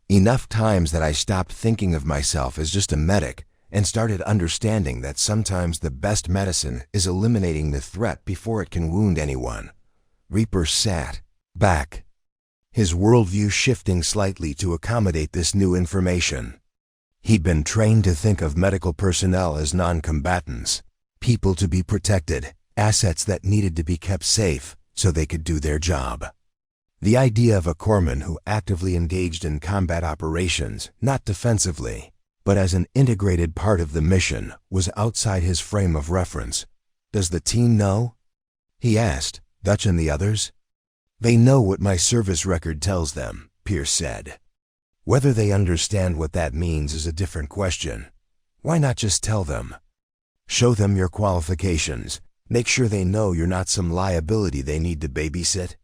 "Enough times that I stopped thinking of myself as just a medic and started understanding that sometimes the best medicine is eliminating the threat before it can wound anyone." Reaper sat back, his worldview shifting slightly to accommodate this new information. He'd been trained to think of medical personnel as non-combatants, people to be protected, assets that needed to be kept safe so they could do their job. The idea of a corpsman who actively engaged in combat operations, not defensively, but as an integrated part of the mission, was outside his frame of reference. "Does the team know?" he asked, "Dutch and the others?" "They know what my service record tells them," Pierce said. "Whether they understand what that means is a different question. Why not just tell them? Show them your qualifications. Make sure they know you're not some liability they need to babysit."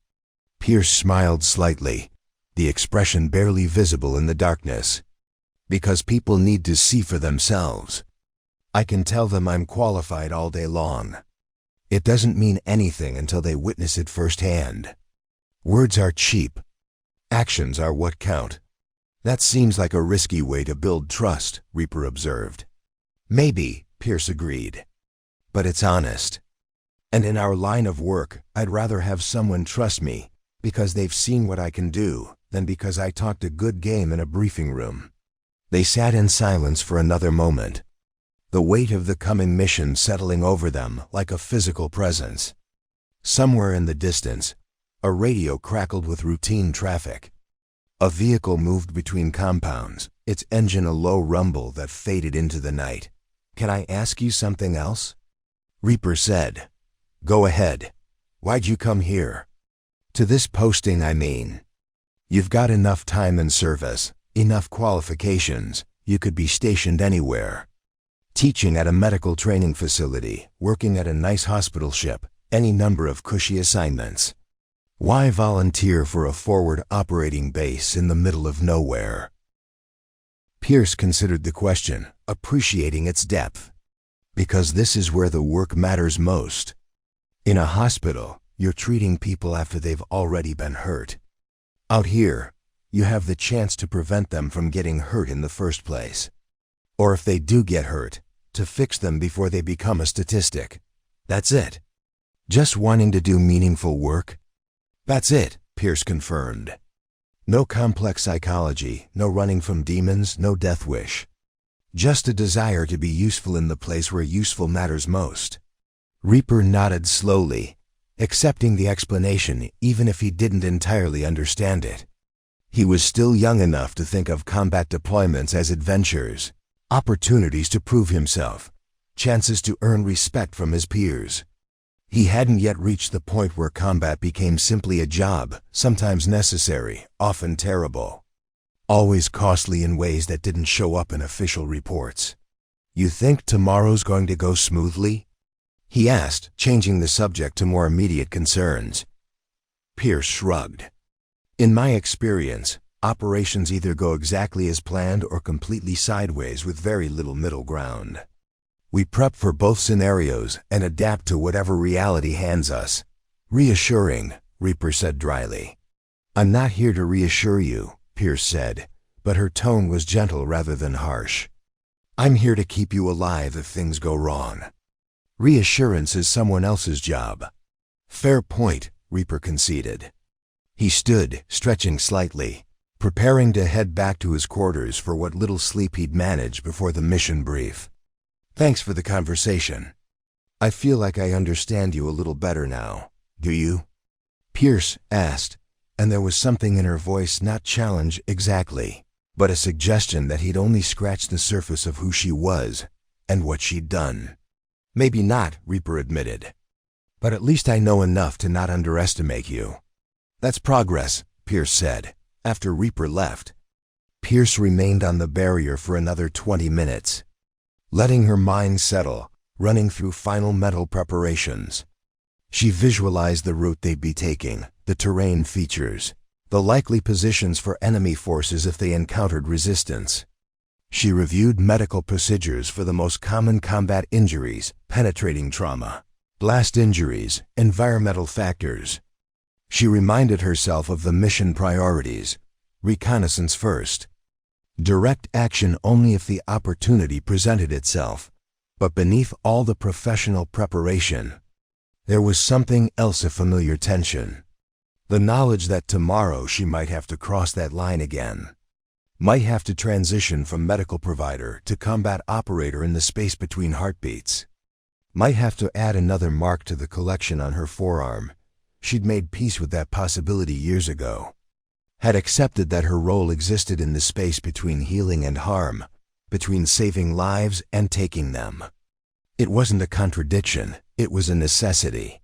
Pierce smiled slightly, the expression barely visible in the darkness. "Because people need to see for themselves. I can tell them I'm qualified all day long. It doesn't mean anything until they witness it firsthand. Words are cheap. Actions are what count." "That seems like a risky way to build trust," Reaper observed. "Maybe," Pierce agreed. "But it's honest. And in our line of work, I'd rather have someone trust me because they've seen what I can do than because I talked a good game in a briefing room." They sat in silence for another moment, the weight of the coming mission settling over them like a physical presence. Somewhere in the distance, a radio crackled with routine traffic. A vehicle moved between compounds, its engine a low rumble that faded into the night. "Can I ask you something else?" Reaper said. "Go ahead. Why'd you come here?" "To this posting, I mean. You've got enough time in service, enough qualifications, you could be stationed anywhere. Teaching at a medical training facility, working at a nice hospital ship, any number of cushy assignments. Why volunteer for a forward operating base in the middle of nowhere?" Pierce considered the question, appreciating its depth. "Because this is where the work matters most. In a hospital, you're treating people after they've already been hurt. Out here, you have the chance to prevent them from getting hurt in the first place. Or if they do get hurt, to fix them before they become a statistic. That's it. Just wanting to do meaningful work?" "That's it," Pierce confirmed. "No complex psychology, no running from demons, no death wish. Just a desire to be useful in the place where useful matters most." Reaper nodded slowly, accepting the explanation even if he didn't entirely understand it. He was still young enough to think of combat deployments as adventures, opportunities to prove himself, chances to earn respect from his peers. He hadn't yet reached the point where combat became simply a job, sometimes necessary, often terrible. Always costly in ways that didn't show up in official reports. "You think tomorrow's going to go smoothly?" he asked, changing the subject to more immediate concerns. Pierce shrugged. In my experience, operations either go exactly as planned or completely sideways with very little middle ground. We prep for both scenarios and adapt to whatever reality hands us. Reassuring, Reaper said dryly. I'm not here to reassure you, Pierce said, but her tone was gentle rather than harsh. I'm here to keep you alive if things go wrong. Reassurance is someone else's job. Fair point, Reaper conceded. He stood, stretching slightly, preparing to head back to his quarters for what little sleep he'd manage before the mission brief. Thanks for the conversation. I feel like I understand you a little better now, do you? Pierce asked, and there was something in her voice not challenge exactly, but a suggestion that he'd only scratched the surface of who she was and what she'd done. Maybe not, Reaper admitted. But at least I know enough to not underestimate you. That's progress, Pierce said, after Reaper left. Pierce remained on the barrier for another 20 minutes, letting her mind settle, running through final mental preparations. She visualized the route they'd be taking, the terrain features, the likely positions for enemy forces if they encountered resistance. She reviewed medical procedures for the most common combat injuries, penetrating trauma, blast injuries, environmental factors. She reminded herself of the mission priorities: reconnaissance first, direct action only if the opportunity presented itself. But beneath all the professional preparation, there was something else, a familiar tension. The knowledge that tomorrow she might have to cross that line again, might have to transition from medical provider to combat operator in the space between heartbeats, might have to add another mark to the collection on her forearm. She'd made peace with that possibility years ago, had accepted that her role existed in the space between healing and harm, between saving lives and taking them. It wasn't a contradiction, it was a necessity.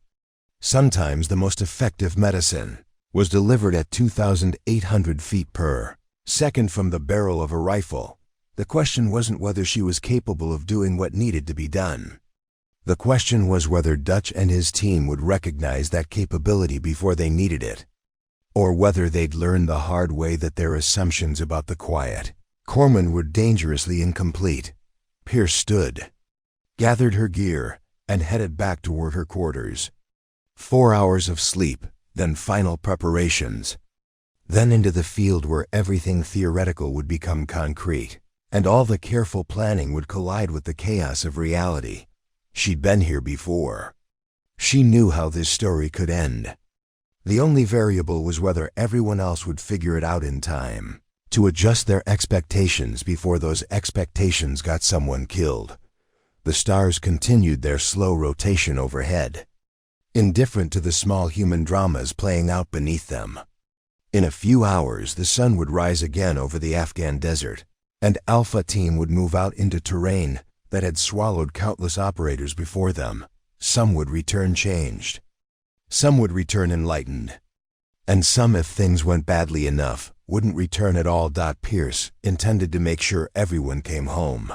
Sometimes the most effective medicine was delivered at 2,800 feet per second from the barrel of a rifle. The question wasn't whether she was capable of doing what needed to be done. The question was whether Dutch and his team would recognize that capability before they needed it, or whether they'd learn the hard way that their assumptions about the quiet corpsman were dangerously incomplete. Pierce stood, gathered her gear, and headed back toward her quarters. 4 hours of sleep, then final preparations. Then into the field where everything theoretical would become concrete, and all the careful planning would collide with the chaos of reality. She'd been here before. She knew how this story could end. The only variable was whether everyone else would figure it out in time to adjust their expectations before those expectations got someone killed. The stars continued their slow rotation overhead, indifferent to the small human dramas playing out beneath them. In a few hours, the sun would rise again over the Afghan desert, and Alpha Team would move out into terrain that had swallowed countless operators before them. Some would return changed. Some would return enlightened. And some, if things went badly enough, wouldn't return at all. Pierce intended to make sure everyone came home,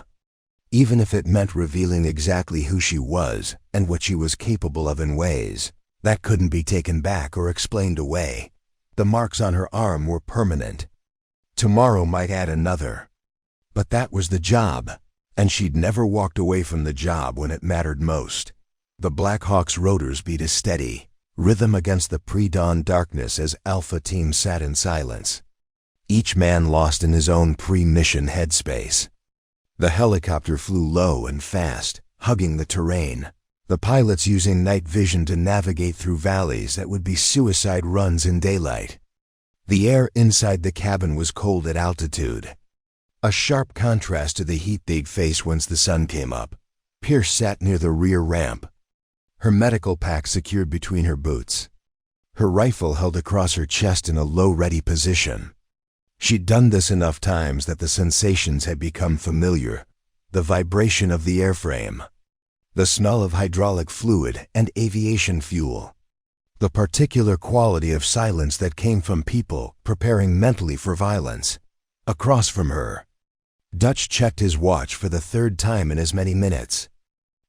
even if it meant revealing exactly who she was and what she was capable of in ways that couldn't be taken back or explained away. The marks on her arm were permanent. Tomorrow might add another. But that was the job, and she'd never walked away from the job when it mattered most. The Black Hawk's rotors beat a steady rhythm against the pre-dawn darkness as Alpha Team sat in silence, each man lost in his own pre-mission headspace. The helicopter flew low and fast, hugging the terrain, the pilots using night vision to navigate through valleys that would be suicide runs in daylight. The air inside the cabin was cold at altitude, a sharp contrast to the heat they'd face once the sun came up. Pierce sat near the rear ramp, her medical pack secured between her boots, her rifle held across her chest in a low ready position. She'd done this enough times that the sensations had become familiar: the vibration of the airframe, the smell of hydraulic fluid and aviation fuel, the particular quality of silence that came from people preparing mentally for violence. Across from her, Dutch checked his watch for the third time in as many minutes.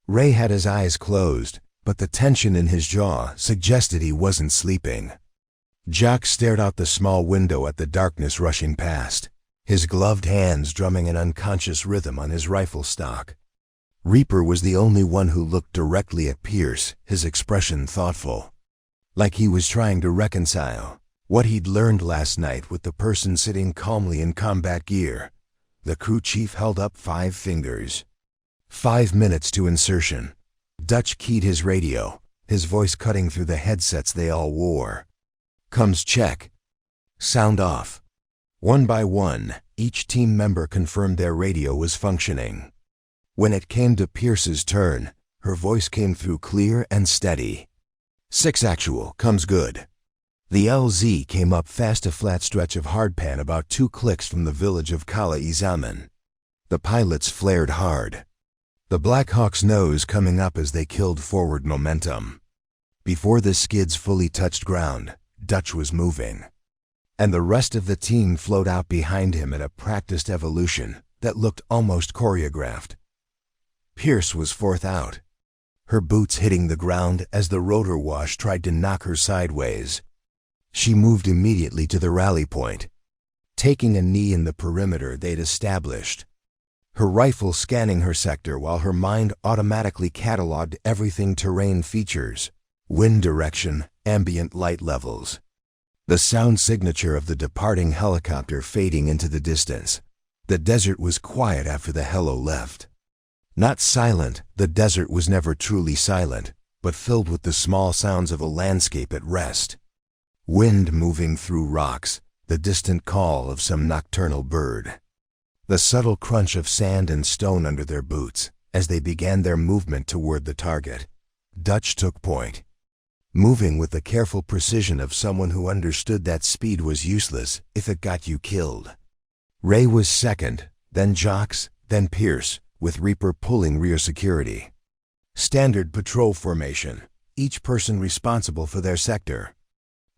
Ray had his eyes closed, but the tension in his jaw suggested he wasn't sleeping. Jock stared out the small window at the darkness rushing past, his gloved hands drumming an unconscious rhythm on his rifle stock. Reaper was the only one who looked directly at Pierce, his expression thoughtful, like he was trying to reconcile what he'd learned last night with the person sitting calmly in combat gear. The crew chief held up 5 fingers. 5 minutes to insertion. Dutch keyed his radio, his voice cutting through the headsets they all wore. Comes check. Sound off. One by one, each team member confirmed their radio was functioning. When it came to Pierce's turn, her voice came through clear and steady. 6 actual, comes good. The LZ came up fast, a flat stretch of hardpan about 2 clicks from the village of Kala Izaman. The pilots flared hard, the Black Hawk's nose coming up as they killed forward momentum. Before the skids fully touched ground, Dutch was moving, and the rest of the team flowed out behind him at a practiced evolution that looked almost choreographed. Pierce was 4th out, her boots hitting the ground as the rotor wash tried to knock her sideways. She moved immediately to the rally point, taking a knee in the perimeter they'd established, her rifle scanning her sector while her mind automatically cataloged everything: terrain features, wind direction, ambient light levels, the sound signature of the departing helicopter fading into the distance. The desert was quiet after the helo left. Not silent, the desert was never truly silent, but filled with the small sounds of a landscape at rest. Wind moving through rocks, the distant call of some nocturnal bird, the subtle crunch of sand and stone under their boots as they began their movement toward the target. Dutch took point, moving with the careful precision of someone who understood that speed was useless if it got you killed. Ray was second, then Jocks, then Pierce, with Reaper pulling rear security. Standard patrol formation, each person responsible for their sector.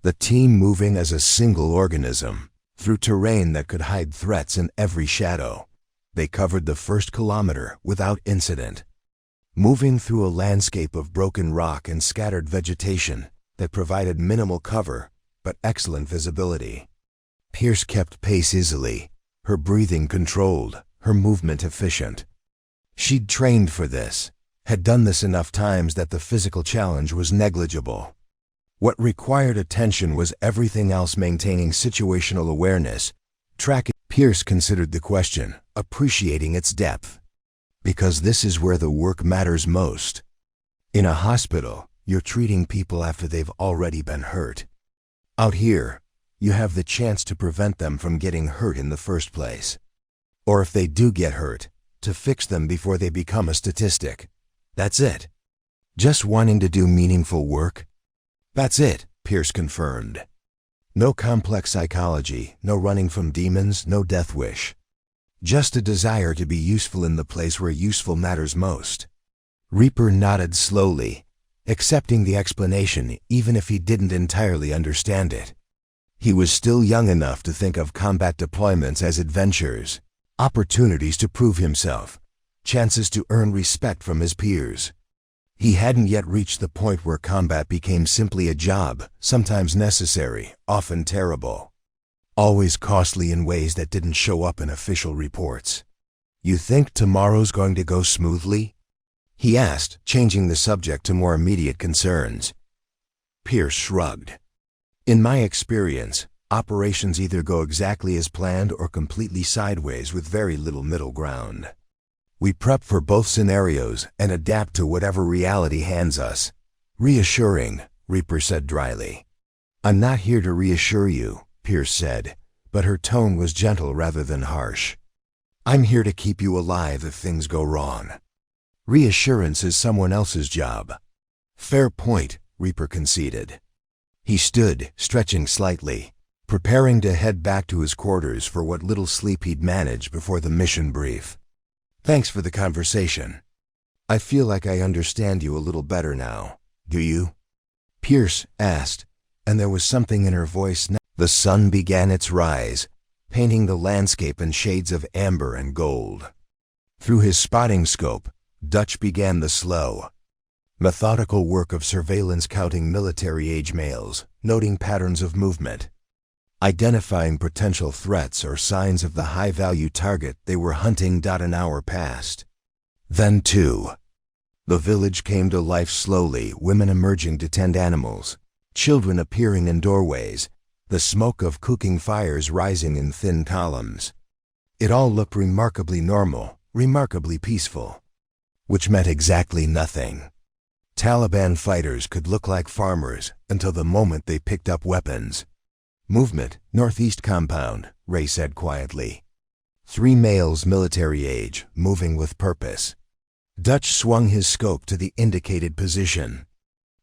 The team moving as a single organism, through terrain that could hide threats in every shadow. They covered the first kilometer without incident, moving through a landscape of broken rock and scattered vegetation that provided minimal cover but excellent visibility. Pierce kept pace easily, her breathing controlled, her movement efficient. She'd trained for this, had done this enough times that the physical challenge was negligible. What required attention was everything else: maintaining situational awareness, tracking. Pierce considered the question, appreciating its depth. Because this is where the work matters most. In a hospital, you're treating people after they've already been hurt. Out here, you have the chance to prevent them from getting hurt in the first place. Or if they do get hurt, to fix them before they become a statistic. That's it. Just wanting to do meaningful work? That's it, Pierce confirmed. No complex psychology, no running from demons, no death wish. Just a desire to be useful in the place where useful matters most. Reaper nodded slowly, accepting the explanation even if he didn't entirely understand it. He was still young enough to think of combat deployments as adventures, opportunities to prove himself, chances to earn respect from his peers. He hadn't yet reached the point where combat became simply a job, sometimes necessary, often terrible, always costly in ways that didn't show up in official reports. You think tomorrow's going to go smoothly? He asked, changing the subject to more immediate concerns. Pierce shrugged. In my experience, operations either go exactly as planned or completely sideways with very little middle ground. We prep for both scenarios and adapt to whatever reality hands us. Reassuring, Reaper said dryly. I'm not here to reassure you, Pierce said, but her tone was gentle rather than harsh. I'm here to keep you alive if things go wrong. Reassurance is someone else's job. Fair point, Reaper conceded. He stood, stretching slightly, preparing to head back to his quarters for what little sleep he'd manage before the mission brief. Thanks for the conversation. I feel like I understand you a little better now, do you? Pierce asked, and there was something in her voice now. The sun began its rise, painting the landscape in shades of amber and gold. Through his spotting scope, Dutch began the slow, Methodical work of surveillance, counting military-age males, noting patterns of movement, identifying potential threats or signs of the high-value target they were hunting. An hour passed. Then 2. The village came to life slowly, women emerging to tend animals, children appearing in doorways, the smoke of cooking fires rising in thin columns. It all looked remarkably normal, remarkably peaceful. Which meant exactly nothing. Taliban fighters could look like farmers until the moment they picked up weapons. Movement, northeast compound, Ray said quietly. 3 males military age, moving with purpose. Dutch swung his scope to the indicated position.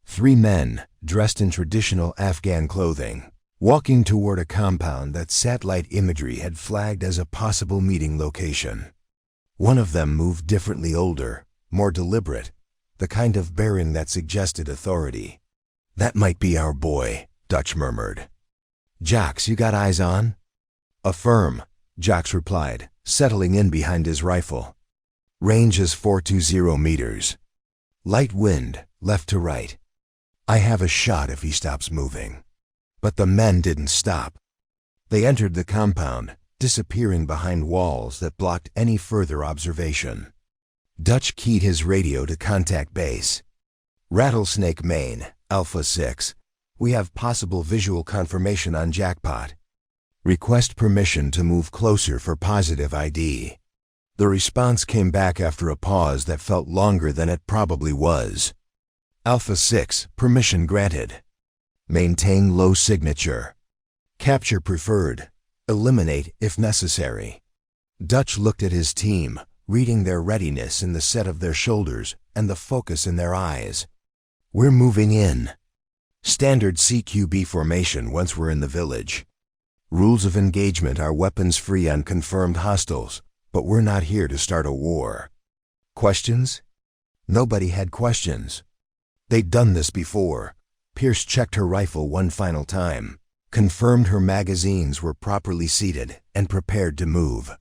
3 men, dressed in traditional Afghan clothing, walking toward a compound that satellite imagery had flagged as a possible meeting location. One of them moved differently, older, more deliberate, the kind of bearing that suggested authority. "That might be our boy," Dutch murmured. "Jocks, you got eyes on?" "Affirm," Jocks replied, settling in behind his rifle. "Range is 420 meters. Light wind, left to right. I have a shot if he stops moving." But the men didn't stop. They entered the compound, disappearing behind walls that blocked any further observation. Dutch keyed his radio to contact base. "Rattlesnake, Maine, Alpha 6. We have possible visual confirmation on Jackpot. Request permission to move closer for positive ID." The response came back after a pause that felt longer than it probably was. "Alpha 6, permission granted. Maintain low signature. Capture preferred. Eliminate if necessary." Dutch looked at his team, reading their readiness in the set of their shoulders and the focus in their eyes. "We're moving in. Standard CQB formation once we're in the village. Rules of engagement are weapons free on confirmed hostiles, but we're not here to start a war." Questions? Nobody had questions. They'd done this before. Pierce checked her rifle one final time, confirmed her magazines were properly seated, and prepared to move.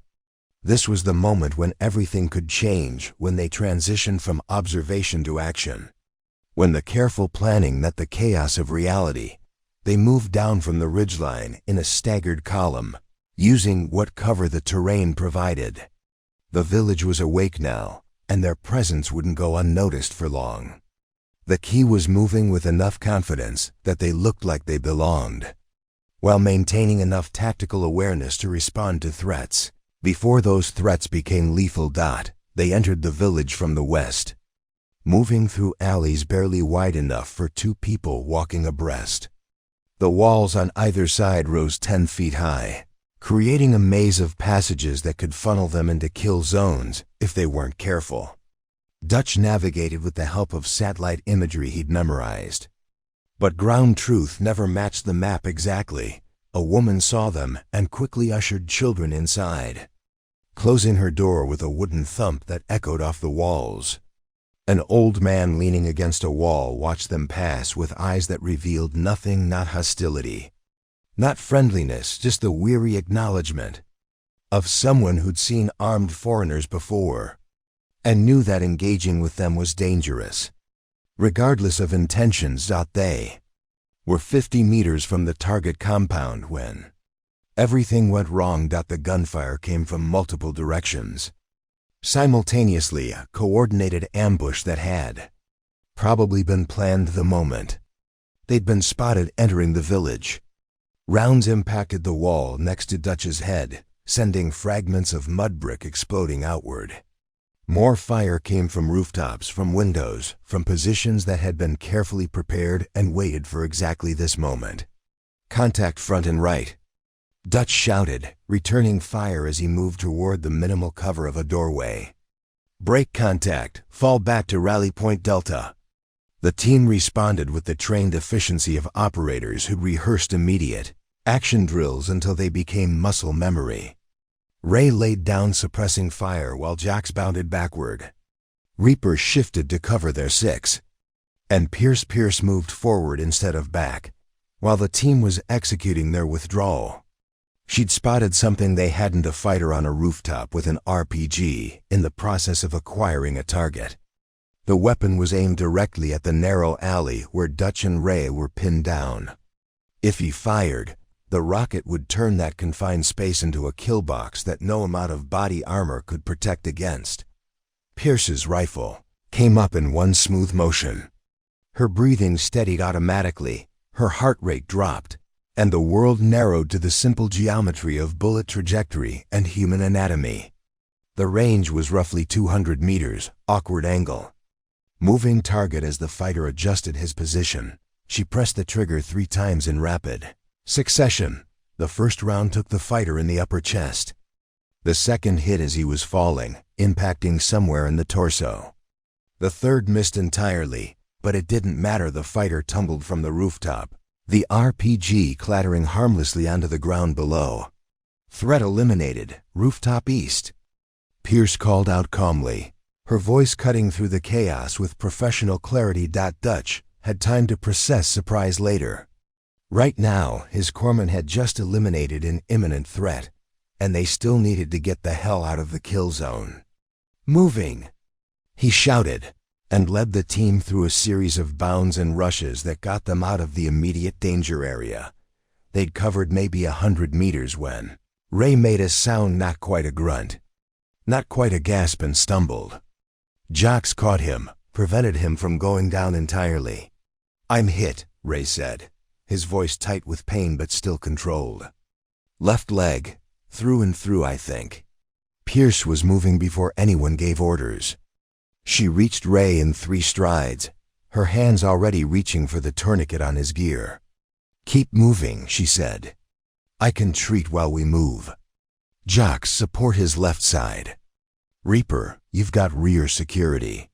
This was the moment when everything could change, when they transitioned from observation to action. When the careful planning met the chaos of reality, they moved down from the ridgeline in a staggered column, using what cover the terrain provided. The village was awake now, and their presence wouldn't go unnoticed for long. The key was moving with enough confidence that they looked like they belonged, while maintaining enough tactical awareness to respond to threats. Before those threats became lethal. They entered the village from the west, moving through alleys barely wide enough for 2 people walking abreast. The walls on either side rose 10 feet high, creating a maze of passages that could funnel them into kill zones if they weren't careful. Dutch navigated with the help of satellite imagery he'd memorized. But ground truth never matched the map exactly. A woman saw them and quickly ushered children inside, closing her door with a wooden thump that echoed off the walls. An old man leaning against a wall watched them pass with eyes that revealed nothing, not hostility, not friendliness, just the weary acknowledgement of someone who'd seen armed foreigners before and knew that engaging with them was dangerous, regardless of intentions. They were 50 meters from the target compound when everything went wrong. The gunfire came from multiple directions. Simultaneously, a coordinated ambush that had probably been planned the moment they'd been spotted entering the village. Rounds impacted the wall next to Dutch's head, sending fragments of mud brick exploding outward. More fire came from rooftops, from windows, from positions that had been carefully prepared and waited for exactly this moment. "Contact front and right," Dutch shouted, returning fire as he moved toward the minimal cover of a doorway. "Break contact, fall back to Rally Point Delta." The team responded with the trained efficiency of operators who rehearsed immediate action drills until they became muscle memory. Ray laid down, suppressing fire while Jocks bounded backward. Reaper shifted to cover their 6, and Pierce moved forward instead of back, while the team was executing their withdrawal. She'd spotted something they hadn't: a fighter on a rooftop with an RPG in the process of acquiring a target. The weapon was aimed directly at the narrow alley where Dutch and Ray were pinned down. If he fired, the rocket would turn that confined space into a kill box that no amount of body armor could protect against. Pierce's rifle came up in one smooth motion. Her breathing steadied automatically, her heart rate dropped, and the world narrowed to the simple geometry of bullet trajectory and human anatomy. The range was roughly 200 meters, awkward angle. Moving target as the fighter adjusted his position. She pressed the trigger 3 times in rapid succession. The first round took the fighter in the upper chest. The second hit as he was falling, impacting somewhere in the torso. The third missed entirely, but it didn't matter. The fighter tumbled from the rooftop, the RPG clattering harmlessly onto the ground below. Threat eliminated, rooftop east. Pierce called out calmly, her voice cutting through the chaos with professional clarity. Dutch had time to process surprise later. Right now, his corpsman had just eliminated an imminent threat, and they still needed to get the hell out of the kill zone. Moving! He shouted, and led the team through a series of bounds and rushes that got them out of the immediate danger area. They'd covered maybe 100 meters when Ray made a sound, not quite a grunt, not quite a gasp, and stumbled. Jocks caught him, prevented him from going down entirely. "I'm hit," Ray said, his voice tight with pain but still controlled. "Left leg, through and through, I think." Pierce was moving before anyone gave orders. She reached Ray in 3 strides, her hands already reaching for the tourniquet on his gear. "Keep moving," she said. "I can treat while we move. Jocks, support his left side. Reaper, you've got rear security."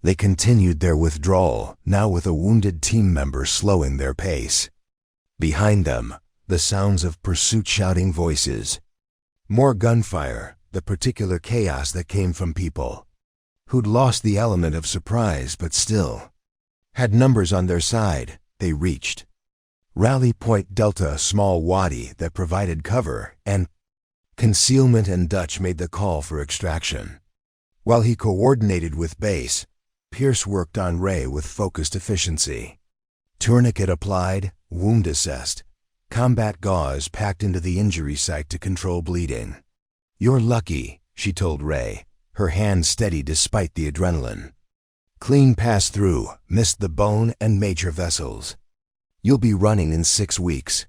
They continued their withdrawal, now with a wounded team member slowing their pace. Behind them, the sounds of pursuit, shouting voices. More gunfire, the particular chaos that came from people who'd lost the element of surprise but still had numbers on their side. They reached Rally Point Delta, a small wadi that provided cover and concealment, and Dutch made the call for extraction. While he coordinated with base, Pierce worked on Ray with focused efficiency. Tourniquet applied, wound assessed, combat gauze packed into the injury site to control bleeding. "You're lucky," she told Ray, her hand steady despite the adrenaline. "Clean pass through, missed the bone and major vessels. You'll be running in 6 weeks."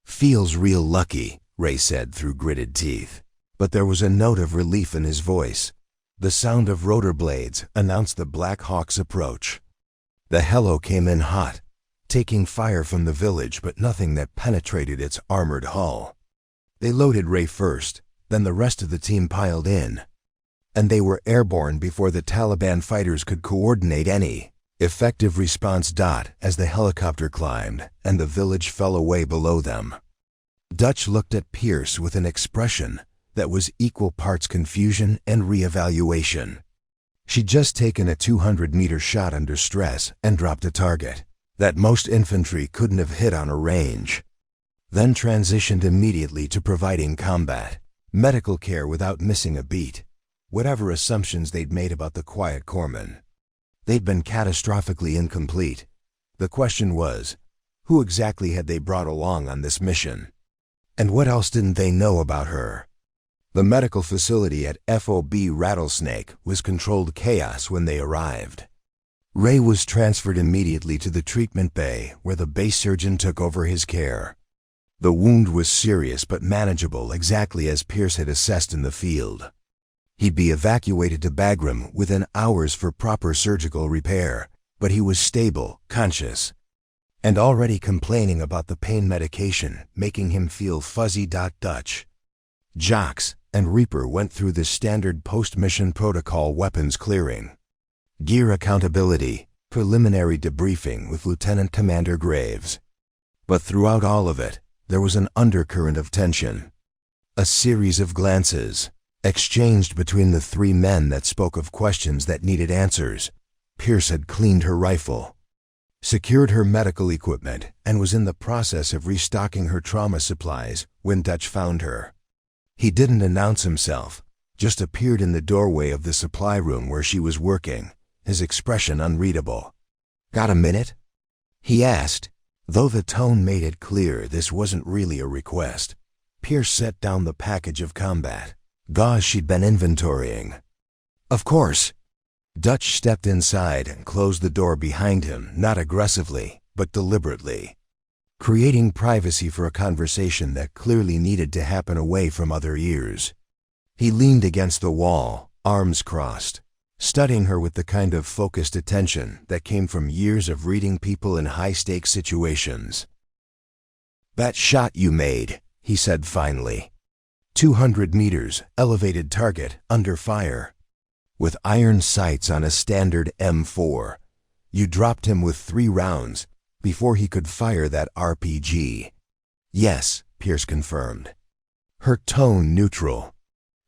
"Feels real lucky," Ray said through gritted teeth, but there was a note of relief in his voice. The sound of rotor blades announced the Black Hawk's approach. The helo came in hot, taking fire from the village, but nothing that penetrated its armored hull. They loaded Ray first, then the rest of the team piled in, and they were airborne before the Taliban fighters could coordinate any effective response. As the helicopter climbed and the village fell away below them, Dutch looked at Pierce with an expression that was equal parts confusion and reevaluation. She'd just taken a 200-meter shot under stress and dropped a target that most infantry couldn't have hit on a range, then transitioned immediately to providing combat medical care without missing a beat. Whatever assumptions they'd made about the quiet corpsman, they'd been catastrophically incomplete. The question was, who exactly had they brought along on this mission? And what else didn't they know about her? The medical facility at FOB Rattlesnake was controlled chaos when they arrived. Ray was transferred immediately to the treatment bay where the base surgeon took over his care. The wound was serious but manageable, exactly as Pierce had assessed in the field. He'd be evacuated to Bagram within hours for proper surgical repair, but he was stable, conscious, and already complaining about the pain medication, making him feel fuzzy. Dutch, Jocks, and Reaper went through the standard post-mission protocol: weapons clearing, gear accountability, preliminary debriefing with Lieutenant Commander Graves. But throughout all of it, there was an undercurrent of tension. A series of glances exchanged between the 3 men that spoke of questions that needed answers. Pierce had cleaned her rifle, secured her medical equipment, and was in the process of restocking her trauma supplies when Dutch found her. He didn't announce himself, just appeared in the doorway of the supply room where she was working, his expression unreadable. "Got a minute?" he asked. Though the tone made it clear this wasn't really a request, Pierce set down the package of combat gauze she'd been inventorying. "Of course." Dutch stepped inside and closed the door behind him, not aggressively, but deliberately, creating privacy for a conversation that clearly needed to happen away from other ears. He leaned against the wall, arms crossed, studying her with the kind of focused attention that came from years of reading people in high-stakes situations. "That shot you made," he said finally. 200 meters, elevated target, under fire. With iron sights on a standard M4, you dropped him with 3 rounds before he could fire that RPG. "Yes," Pierce confirmed, her tone neutral.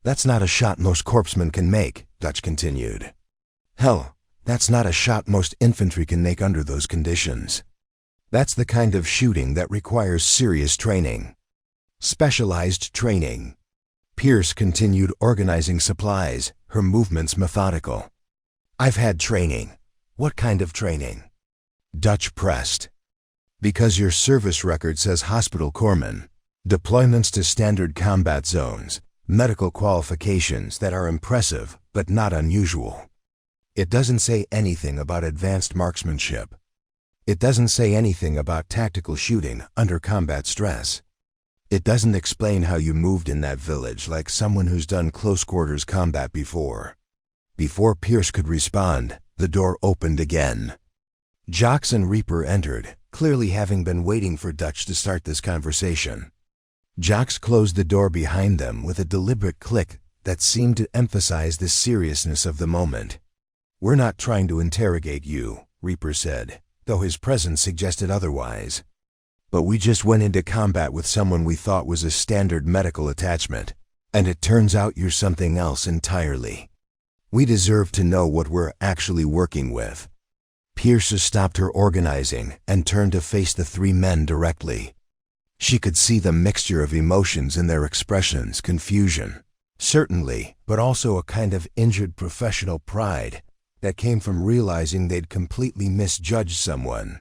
"That's not a shot most corpsmen can make," Dutch continued. "Hell, that's not a shot most infantry can make under those conditions. That's the kind of shooting that requires serious training. Specialized training." Pierce continued organizing supplies, her movements methodical. "I've had training." "What kind of training?" Dutch pressed. "Because your service record says hospital corpsman, deployments to standard combat zones, medical qualifications that are impressive but not unusual. It doesn't say anything about advanced marksmanship. It doesn't say anything about tactical shooting under combat stress. It doesn't explain how you moved in that village like someone who's done close-quarters combat before." Before Pierce could respond, the door opened again. Jocks and Reaper entered, clearly having been waiting for Dutch to start this conversation. Jocks closed the door behind them with a deliberate click that seemed to emphasize the seriousness of the moment. "We're not trying to interrogate you," Reaper said, though his presence suggested otherwise. "But we just went into combat with someone we thought was a standard medical attachment, and it turns out you're something else entirely. We deserve to know what we're actually working with." Pierce stopped her organizing and turned to face the 3 men directly. She could see the mixture of emotions in their expressions, confusion, certainly, but also a kind of injured professional pride that came from realizing they'd completely misjudged someone.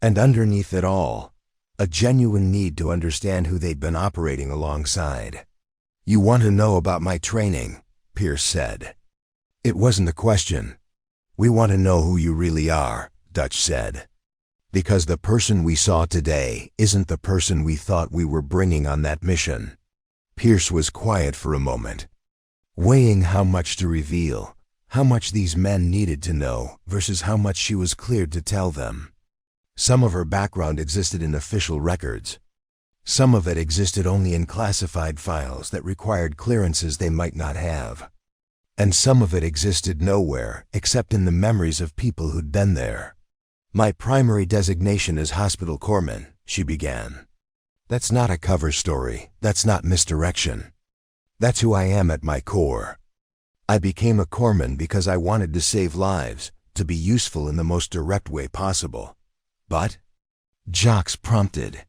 And underneath it all, a genuine need to understand who they'd been operating alongside. "You want to know about my training," Pierce said. It wasn't a question. "We want to know who you really are," Dutch said. "Because the person we saw today isn't the person we thought we were bringing on that mission." Pierce was quiet for a moment, weighing how much to reveal, how much these men needed to know versus how much she was cleared to tell them. Some of her background existed in official records. Some of it existed only in classified files that required clearances they might not have. And some of it existed nowhere except in the memories of people who'd been there. "My primary designation is hospital corpsman," she began. "That's not a cover story. That's not misdirection. That's who I am at my core. I became a corpsman because I wanted to save lives, to be useful in the most direct way possible. But," Jocks prompted,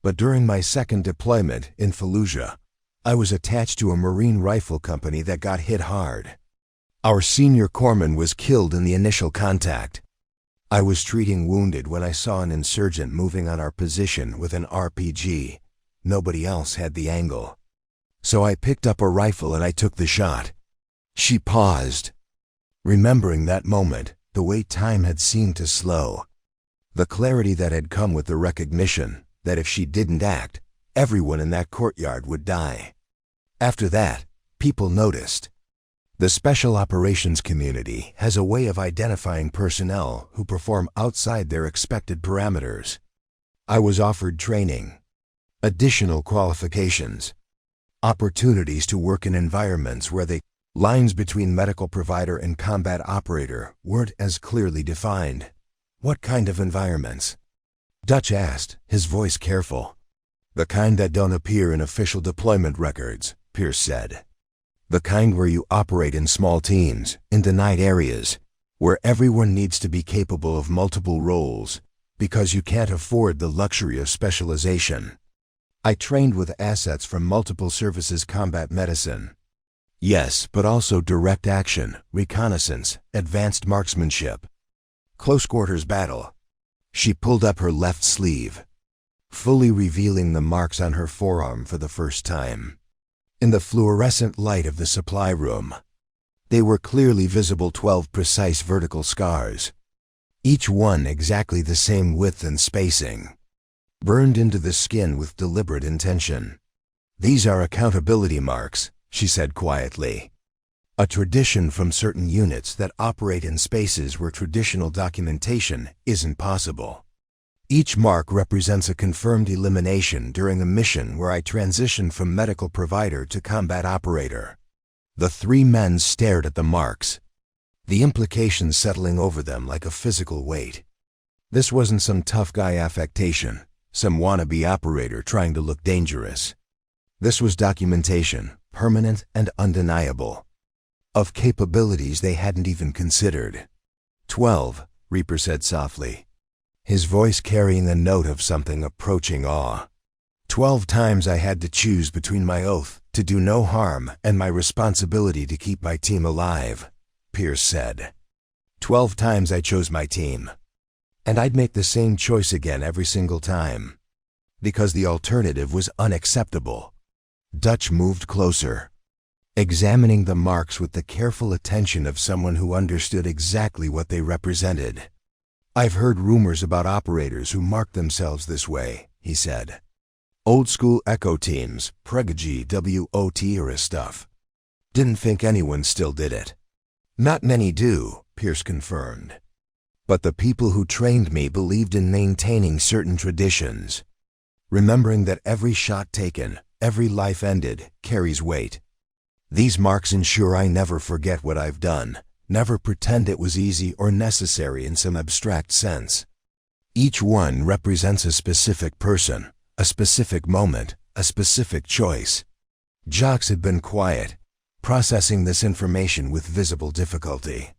"but during my second deployment in Fallujah, I was attached to a Marine rifle company that got hit hard. Our senior corpsman was killed in the initial contact. I was treating wounded when I saw an insurgent moving on our position with an RPG. Nobody else had the angle. So I picked up a rifle and I took the shot." She paused, remembering that moment, the way time had seemed to slow. The clarity that had come with the recognition that if she didn't act, everyone in that courtyard would die. After that, people noticed. The special operations community has a way of identifying personnel who perform outside their expected parameters. I was offered training, additional qualifications, opportunities to work in environments where the lines between medical provider and combat operator weren't as clearly defined. "What kind of environments?" Dutch asked, his voice careful. "The kind that don't appear in official deployment records," Pierce said. "The kind where you operate in small teams, in denied areas, where everyone needs to be capable of multiple roles, because you can't afford the luxury of specialization. I trained with assets from multiple services combat medicine. Yes, but also direct action, reconnaissance, advanced marksmanship, close quarters battle. She pulled up her left sleeve, fully revealing the marks on her forearm for the first time. In the fluorescent light of the supply room, they were clearly visible 12 precise vertical scars, each one exactly the same width and spacing, burned into the skin with deliberate intention. These are accountability marks, she said quietly. A tradition from certain units that operate in spaces where traditional documentation isn't possible. Each mark represents a confirmed elimination during a mission where I transitioned from medical provider to combat operator. The three men stared at the marks, the implications settling over them like a physical weight. This wasn't some tough guy affectation, some wannabe operator trying to look dangerous. This was documentation, permanent and undeniable, of capabilities they hadn't even considered. 12, Reaper said softly, his voice carrying a note of something approaching awe. 12 times I had to choose between my oath to do no harm and my responsibility to keep my team alive, Pierce said. 12 times I chose my team. And I'd make the same choice again every single time, because the alternative was unacceptable. Dutch moved closer, examining the marks with the careful attention of someone who understood exactly what they represented. I've heard rumors about operators who mark themselves this way, he said. Old school echo teams, Pregagy WOT era stuff. Didn't think anyone still did it. Not many do, Pierce confirmed. But the people who trained me believed in maintaining certain traditions, remembering that every shot taken, every life ended, carries weight. These marks ensure I never forget what I've done, never pretend it was easy or necessary in some abstract sense. Each one represents a specific person, a specific moment, a specific choice. Jocks had been quiet, processing this information with visible difficulty.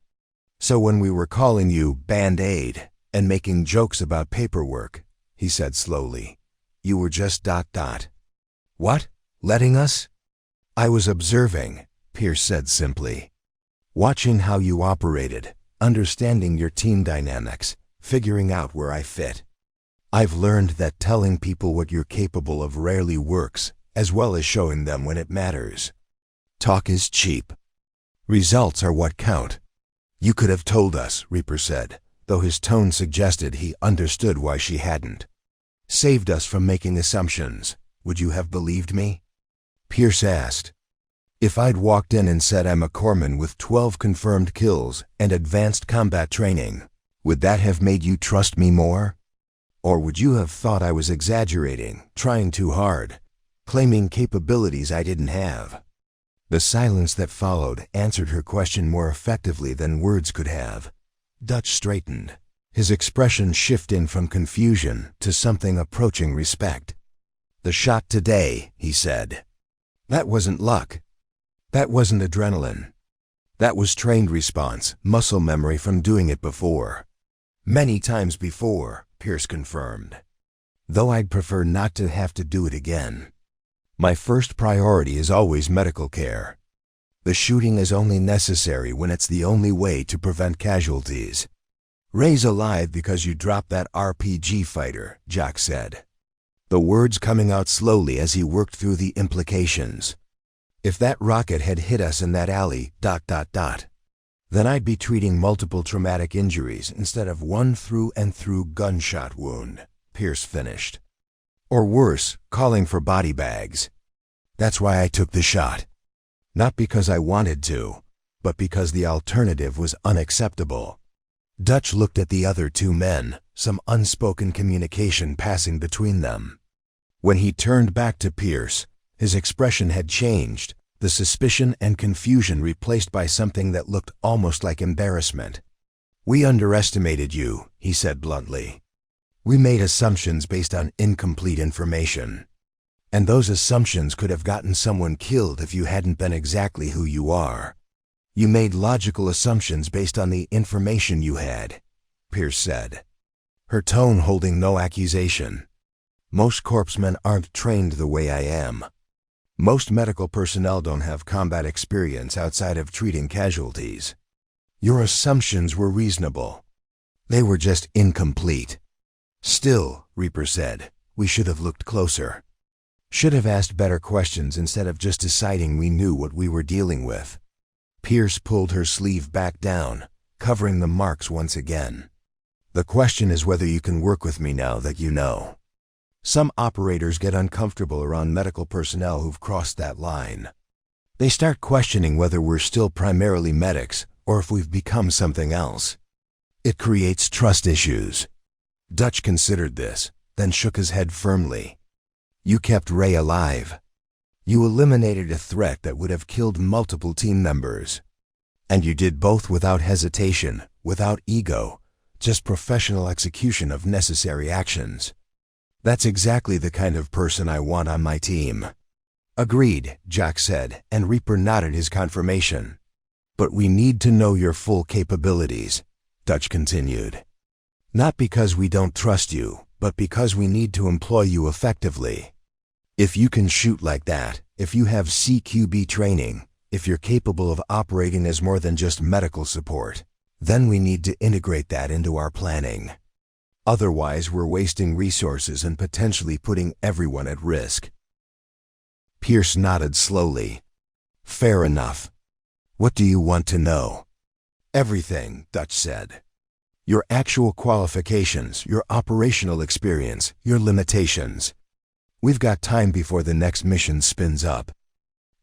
So when we were calling you Band-Aid and making jokes about paperwork, he said slowly, you were just ... What? Letting us? I was observing, Pierce said simply. Watching how you operated, understanding your team dynamics, figuring out where I fit. I've learned that telling people what you're capable of rarely works, as well as showing them when it matters. Talk is cheap. Results are what count. You could have told us, Reaper said, though his tone suggested he understood why she hadn't. Saved us from making assumptions. Would you have believed me? Pierce asked. If I'd walked in and said I'm a corpsman with 12 confirmed kills and advanced combat training, would that have made you trust me more? Or would you have thought I was exaggerating, trying too hard, claiming capabilities I didn't have? The silence that followed answered her question more effectively than words could have. Dutch straightened, his expression shifting from confusion to something approaching respect. The shot today, he said. That wasn't luck. That wasn't adrenaline. That was trained response, muscle memory from doing it before. Many times before, Pierce confirmed. Though I'd prefer not to have to do it again. My first priority is always medical care. The shooting is only necessary when it's the only way to prevent casualties. Ray's alive because you dropped that RPG fighter, Jock said. The words coming out slowly as he worked through the implications. If that rocket had hit us in that alley, ... then I'd be treating multiple traumatic injuries instead of one through-and-through gunshot wound, Pierce finished. Or worse, calling for body bags. That's why I took the shot. Not because I wanted to, but because the alternative was unacceptable. Dutch looked at the other two men, some unspoken communication passing between them. When he turned back to Pierce, his expression had changed, the suspicion and confusion replaced by something that looked almost like embarrassment. We underestimated you, he said bluntly. We made assumptions based on incomplete information. And those assumptions could have gotten someone killed if you hadn't been exactly who you are. You made logical assumptions based on the information you had, Pierce said, her tone holding no accusation. Most corpsmen aren't trained the way I am. Most medical personnel don't have combat experience outside of treating casualties. Your assumptions were reasonable. They were just incomplete. Still, Reaper said, we should have looked closer. Should have asked better questions instead of just deciding we knew what we were dealing with. Pierce pulled her sleeve back down, covering the marks once again. The question is whether you can work with me now that you know. Some operators get uncomfortable around medical personnel who've crossed that line. They start questioning whether we're still primarily medics or if we've become something else. It creates trust issues. Dutch considered this, then shook his head firmly. You kept Ray alive. You eliminated a threat that would have killed multiple team members. And you did both without hesitation, without ego, just professional execution of necessary actions. That's exactly the kind of person I want on my team. Agreed, Jack said, and Reaper nodded his confirmation. But we need to know your full capabilities, Dutch continued. Not because we don't trust you, but because we need to employ you effectively. If you can shoot like that, if you have CQB training, if you're capable of operating as more than just medical support, then we need to integrate that into our planning. Otherwise, we're wasting resources and potentially putting everyone at risk. Pierce nodded slowly. Fair enough. What do you want to know? Everything, Dutch said. Your actual qualifications, your operational experience, your limitations. We've got time before the next mission spins up.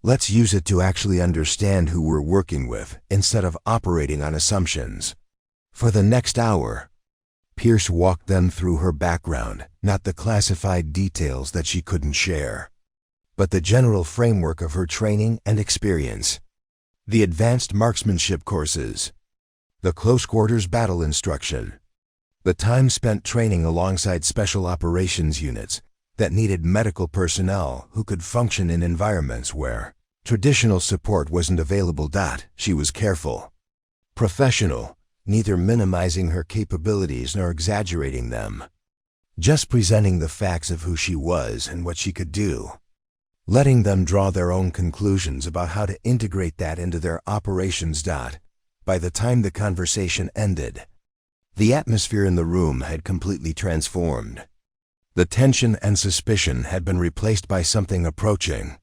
Let's use it to actually understand who we're working with instead of operating on assumptions. For the next hour, Pierce walked them through her background, not the classified details that she couldn't share, but the general framework of her training and experience. The advanced marksmanship courses, the close quarters battle instruction, the time spent training alongside special operations units that needed medical personnel who could function in environments where traditional support wasn't available. She was careful, professional, neither minimizing her capabilities nor exaggerating them, just presenting the facts of who she was and what she could do, letting them draw their own conclusions about how to integrate that into their operations. By the time the conversation ended, the atmosphere in the room had completely transformed. The tension and suspicion had been replaced by something approaching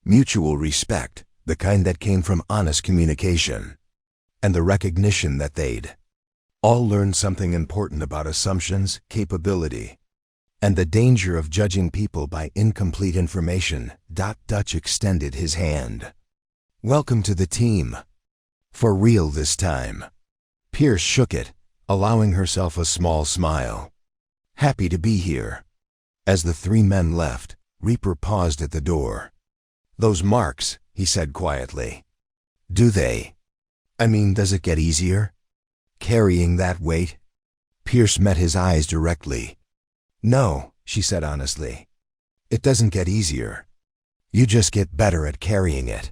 mutual respect, the kind that came from honest communication, and the recognition that they'd all learned something important about assumptions, capability, and the danger of judging people by incomplete information. Dutch extended his hand. Welcome to the team. For real this time. Pierce shook it, allowing herself a small smile. Happy to be here. As the three men left, Reaper paused at the door. Those marks, he said quietly. Do they? I mean, does it get easier? Carrying that weight? Pierce met his eyes directly. No, she said honestly. It doesn't get easier. You just get better at carrying it.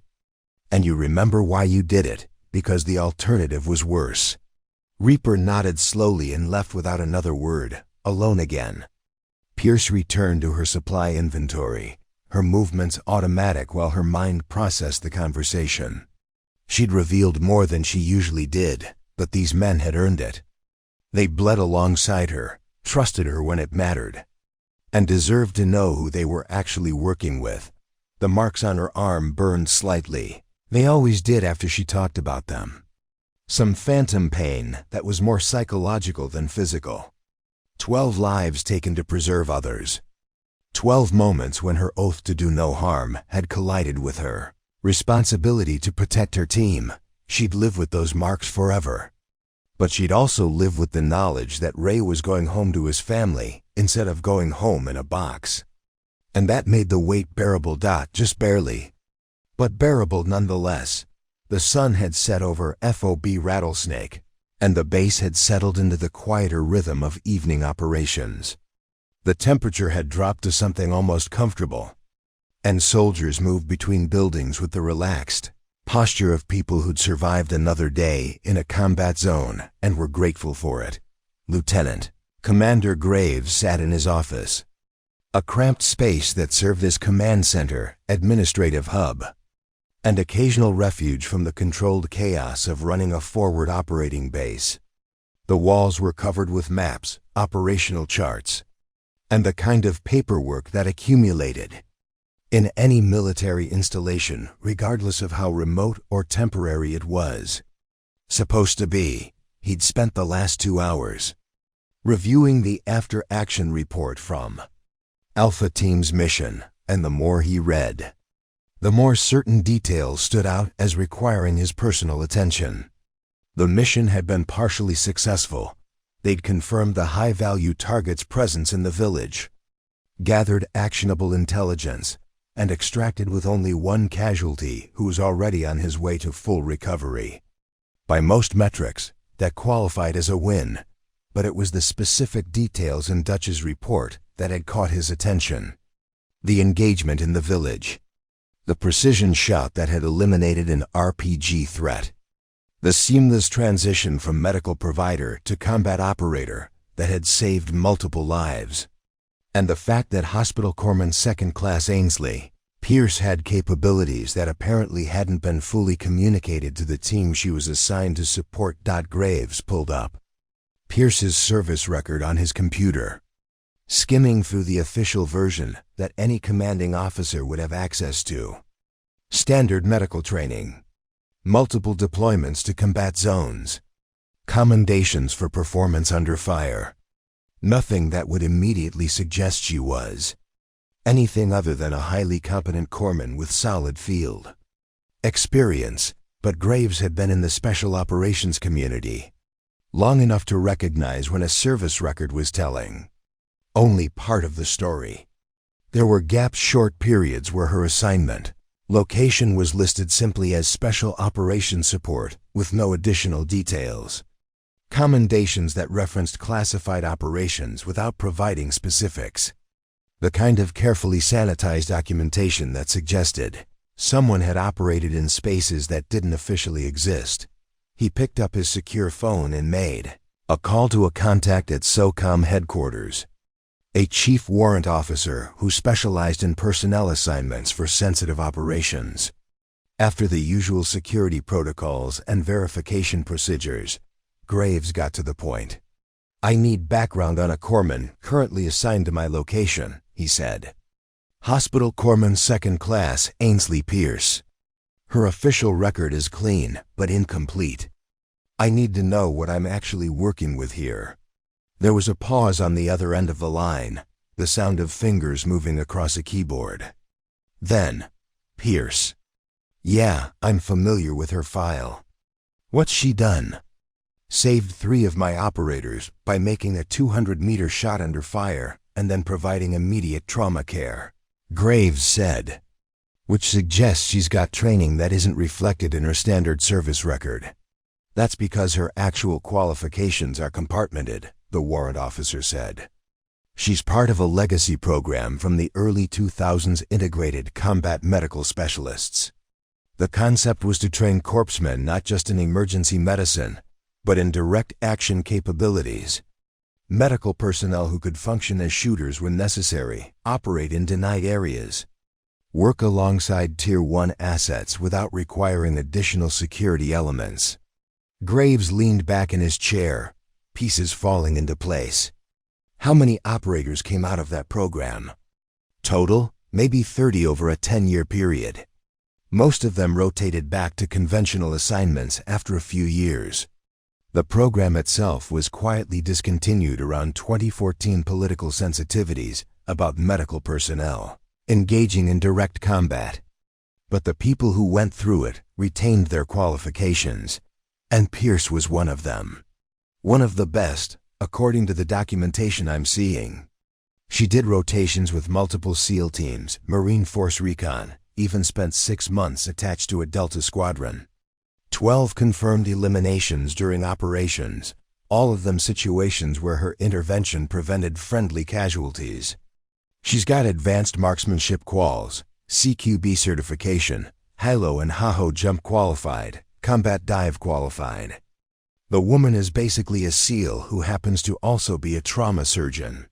And you remember why you did it, because the alternative was worse. Reaper nodded slowly and left without another word, alone again. Pierce returned to her supply inventory, her movements automatic while her mind processed the conversation. She'd revealed more than she usually did, but these men had earned it. They bled alongside her, trusted her when it mattered, and deserved to know who they were actually working with. The marks on her arm burned slightly. They always did after she talked about them. Some phantom pain that was more psychological than physical. 12 lives taken to preserve others. 12 moments when her oath to do no harm had collided with her responsibility to protect her team. She'd live with those marks forever. But she'd also live with the knowledge that Ray was going home to his family instead of going home in a box. And that made the weight bearable. Just barely. But bearable nonetheless. The sun had set over FOB Rattlesnake, and the base had settled into the quieter rhythm of evening operations. The temperature had dropped to something almost comfortable, and soldiers moved between buildings with the relaxed posture of people who'd survived another day in a combat zone and were grateful for it. Lieutenant Commander Graves sat in his office. a cramped space that served as command center, administrative hub, and occasional refuge from the controlled chaos of running a forward operating base. The walls were covered with maps, operational charts, and the kind of paperwork that accumulated in any military installation, regardless of how remote or temporary it was supposed to be. He'd spent the last 2 hours reviewing the after-action report from Alpha Team's mission, and the more he read, the more certain details stood out as requiring his personal attention. The mission had been partially successful. They'd confirmed the high-value target's presence in the village, gathered actionable intelligence, and extracted with only one casualty who was already on his way to full recovery. By most metrics, that qualified as a win, but it was the specific details in Dutch's report that had caught his attention. The engagement in the village, the precision shot that had eliminated an RPG threat, the seamless transition from medical provider to combat operator that had saved multiple lives, and the fact that Hospital Corpsman Second Class Ainsley Pierce had capabilities that apparently hadn't been fully communicated to the team she was assigned to support. Graves pulled up Pierce's service record on his computer, skimming through the official version that any commanding officer would have access to. Standard medical training, multiple deployments to combat zones, commendations for performance under fire. Nothing that would immediately suggest she was anything other than a highly competent corpsman with solid field experience, but Graves had been in the special operations community long enough to recognize when a service record was telling only part of the story. There were gaps, short periods where her assignment location was listed simply as Special Operations Support with no additional details. Commendations that referenced classified operations without providing specifics. The kind of carefully sanitized documentation that suggested someone had operated in spaces that didn't officially exist. He picked up his secure phone and made a call to a contact at SOCOM headquarters, a chief warrant officer who specialized in personnel assignments for sensitive operations. After the usual security protocols and verification procedures, Graves got to the point. "I need background on a corpsman currently assigned to my location," he said. "Hospital Corpsman Second Class Ainsley Pierce. Her official record is clean, but incomplete. I need to know what I'm actually working with here." There was a pause on the other end of the line, the sound of fingers moving across a keyboard. Then, "Pierce. Yeah, I'm familiar with her file. What's she done?" "Saved 3 of my operators by making a 200-meter shot under fire and then providing immediate trauma care," Graves said, "which suggests she's got training that isn't reflected in her standard service record." "That's because her actual qualifications are compartmented," the warrant officer said. "She's part of a legacy program from the early 2000s Integrated Combat Medical Specialists. The concept was to train corpsmen not just in emergency medicine, but in direct action capabilities. Medical personnel who could function as shooters when necessary, operate in denied areas, work alongside Tier 1 assets without requiring additional security elements." Graves leaned back in his chair, pieces falling into place. "How many operators came out of that program?" "Total, maybe 30 over a 10-year period. Most of them rotated back to conventional assignments after a few years. The program itself was quietly discontinued around 2014. Political sensitivities about medical personnel engaging in direct combat. But the people who went through it retained their qualifications, and Pierce was one of them. One of the best, according to the documentation I'm seeing. She did rotations with multiple SEAL teams, Marine Force Recon, even spent 6 months attached to a Delta squadron. 12 confirmed eliminations during operations, all of them situations where her intervention prevented friendly casualties. She's got advanced marksmanship quals, CQB certification, Halo and HAHO jump qualified, combat dive qualified. The woman is basically a SEAL who happens to also be a trauma surgeon.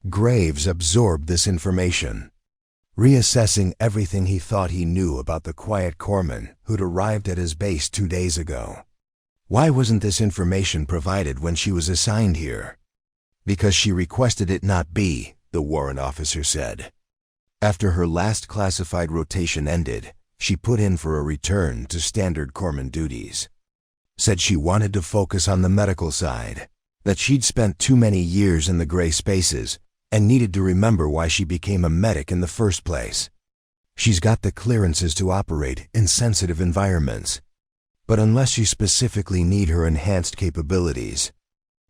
Graves absorbed this information, reassessing everything he thought he knew about the quiet corpsman who'd arrived at his base 2 days ago. Why wasn't this information provided when she was assigned here? Because she requested it not be, the warrant officer said. After her last classified rotation ended, she put in for a return to standard corpsman duties. Said she wanted to focus on the medical side, that she'd spent too many years in the gray spaces and needed to remember why she became a medic in the first place. She's got the clearances to operate in sensitive environments, but unless you specifically need her enhanced capabilities,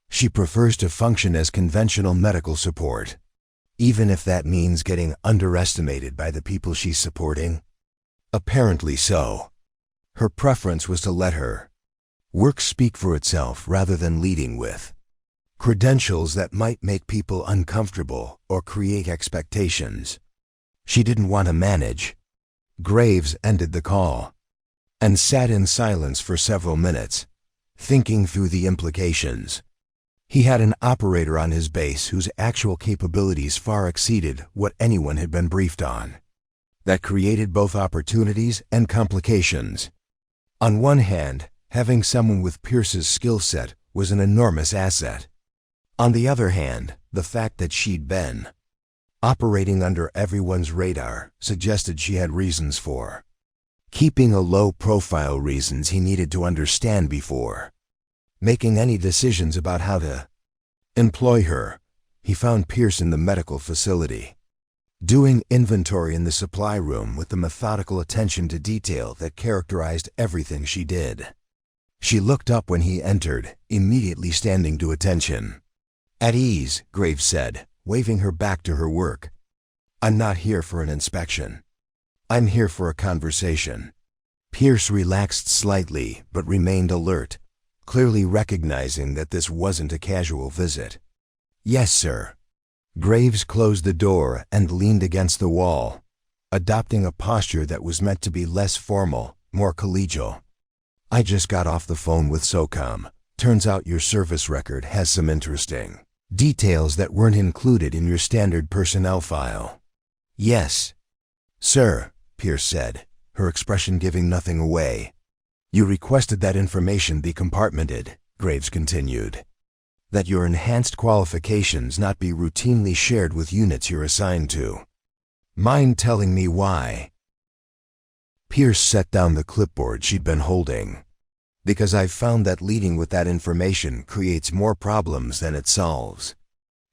she prefers to function as conventional medical support, even if that means getting underestimated by the people she's supporting. Apparently so. Her preference was to let her work speak for itself rather than leading with credentials that might make people uncomfortable or create expectations she didn't want to manage. Graves ended the call and sat in silence for several minutes, thinking through the implications. He had an operator on his base whose actual capabilities far exceeded what anyone had been briefed on. That created both opportunities and complications. On one hand, having someone with Pierce's skill set was an enormous asset. On the other hand, the fact that she'd been operating under everyone's radar suggested she had reasons for keeping a low profile, reasons he needed to understand before making any decisions about how to employ her. He found Pierce in the medical facility, doing inventory in the supply room with the methodical attention to detail that characterized everything she did. She looked up when he entered, immediately standing to attention. "At ease," Graves said, waving her back to her work. "I'm not here for an inspection. I'm here for a conversation." Pierce relaxed slightly but remained alert, clearly recognizing that this wasn't a casual visit. "Yes, sir." Graves closed the door and leaned against the wall, adopting a posture that was meant to be less formal, more collegial. "I just got off the phone with SOCOM. Turns out your service record has some interesting details that weren't included in your standard personnel file." "Yes, sir," Pierce said, her expression giving nothing away. "You requested that information be compartmented," Graves continued. "That your enhanced qualifications not be routinely shared with units you're assigned to. Mind telling me why?" Pierce set down the clipboard she'd been holding. "Because I've found that leading with that information creates more problems than it solves.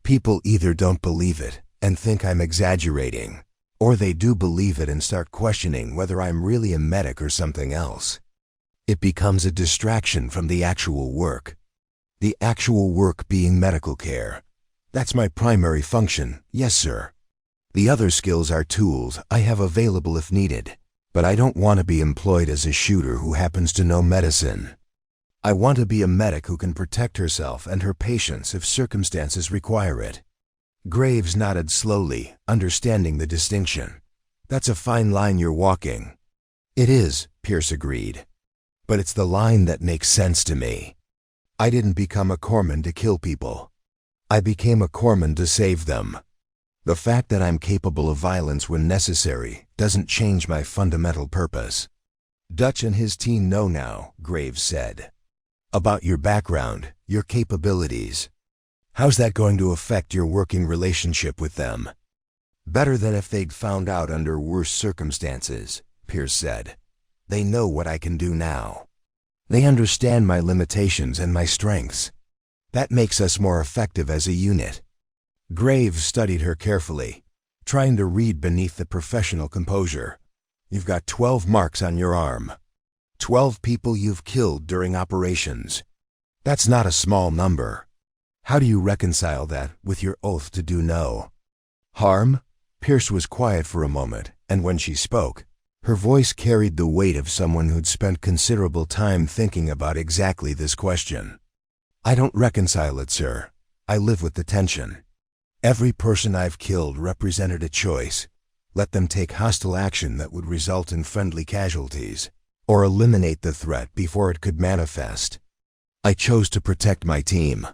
People either don't believe it and think I'm exaggerating, or they do believe it and start questioning whether I'm really a medic or something else. It becomes a distraction from the actual work. The actual work being medical care. That's my primary function, yes sir. The other skills are tools I have available if needed. But I don't want to be employed as a shooter who happens to know medicine. I want to be a medic who can protect herself and her patients if circumstances require it." Graves nodded slowly, understanding the distinction. "That's a fine line you're walking." "It is," Pierce agreed. "But it's the line that makes sense to me. I didn't become a corpsman to kill people. I became a corpsman to save them. The fact that I'm capable of violence when necessary doesn't change my fundamental purpose." "Dutch and his team know now," Graves said, "about your background, your capabilities. How's that going to affect your working relationship with them?" "Better than if they'd found out under worse circumstances," Pierce said. "They know what I can do now. They understand my limitations and my strengths. That makes us more effective as a unit." Graves studied her carefully, trying to read beneath the professional composure. "You've got 12 marks on your arm. 12 people you've killed during operations. That's not a small number. How do you reconcile that with your oath to do no harm?" Pierce was quiet for a moment, and when she spoke, her voice carried the weight of someone who'd spent considerable time thinking about exactly this question. "I don't reconcile it, sir. I live with the tension. Every person I've killed represented a choice. Let them take hostile action that would result in friendly casualties, or eliminate the threat before it could manifest. I chose to protect my team.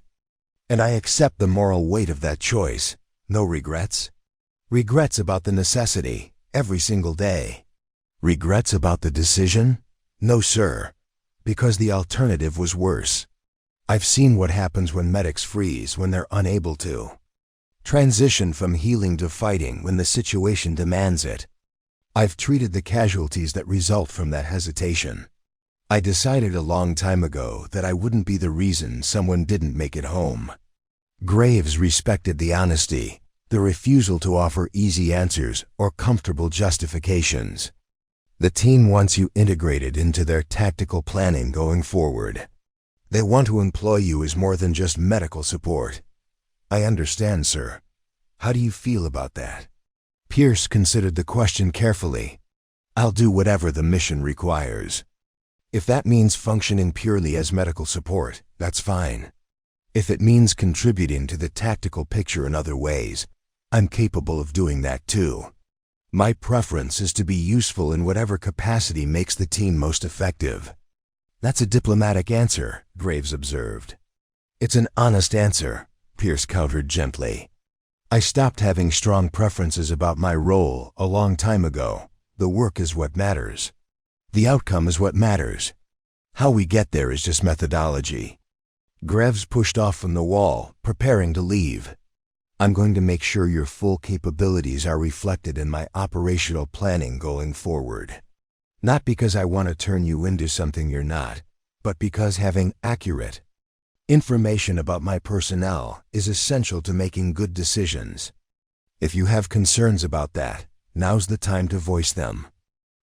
And I accept the moral weight of that choice, No regrets? Regrets about the necessity, every single day. Regrets about the decision? No, sir, because the alternative was worse. I've seen what happens when medics freeze when they're unable to. Transition from healing to fighting when the situation demands it. I've treated the casualties that result from that hesitation. I decided a long time ago that I wouldn't be the reason someone didn't make it home. Graves respected the honesty, the refusal to offer easy answers or comfortable justifications. The team wants you integrated into their tactical planning going forward. They want to employ you as more than just medical support. I understand, sir. How do you feel about that? Pierce considered the question carefully. I'll do whatever the mission requires. If that means functioning purely as medical support, that's fine. If it means contributing to the tactical picture in other ways, I'm capable of doing that too. My preference is to be useful in whatever capacity makes the team most effective. That's a diplomatic answer, Graves observed. It's an honest answer, Pierce countered gently. I stopped having strong preferences about my role a long time ago. The work is what matters. The outcome is what matters. How we get there is just methodology. Graves pushed off from the wall, preparing to leave. I'm going to make sure your full capabilities are reflected in my operational planning going forward. Not because I want to turn you into something you're not, but because having accurate information about my personnel is essential to making good decisions. If you have concerns about that, now's the time to voice them.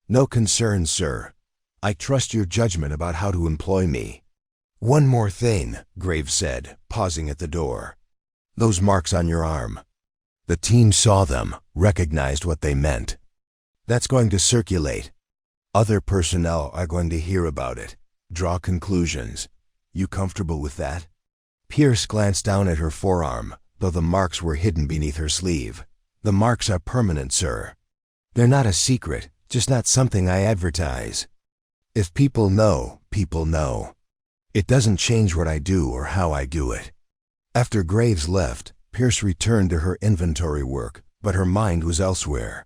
No concerns, sir. I trust your judgment about how to employ me. One more thing, Graves said, pausing at the door. Those marks on your arm. The team saw them, recognized what they meant. That's going to circulate. Other personnel are going to hear about it, draw conclusions. You comfortable with that? Pierce glanced down at her forearm, though the marks were hidden beneath her sleeve. The marks are permanent, sir. They're not a secret, just not something I advertise. If people know, people know. It doesn't change what I do or how I do it. After Graves left, Pierce returned to her inventory work, but her mind was elsewhere.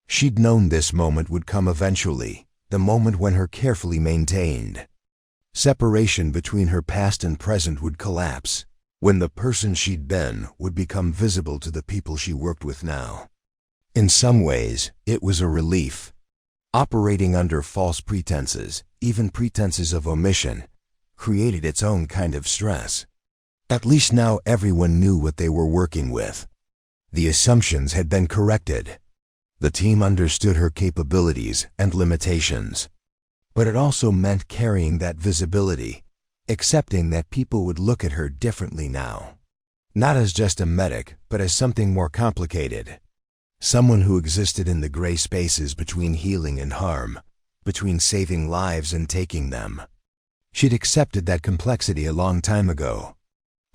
She'd known this moment would come eventually, the moment when her carefully maintained separation between her past and present would collapse, when the person she'd been would become visible to the people she worked with now. In some ways, it was a relief. Operating under false pretenses, even pretenses of omission, created its own kind of stress. At least now everyone knew what they were working with. The assumptions had been corrected. The team understood her capabilities and limitations. But it also meant carrying that visibility, accepting that people would look at her differently now. Not as just a medic, but as something more complicated. Someone who existed in the gray spaces between healing and harm, between saving lives and taking them. She'd accepted that complexity a long time ago.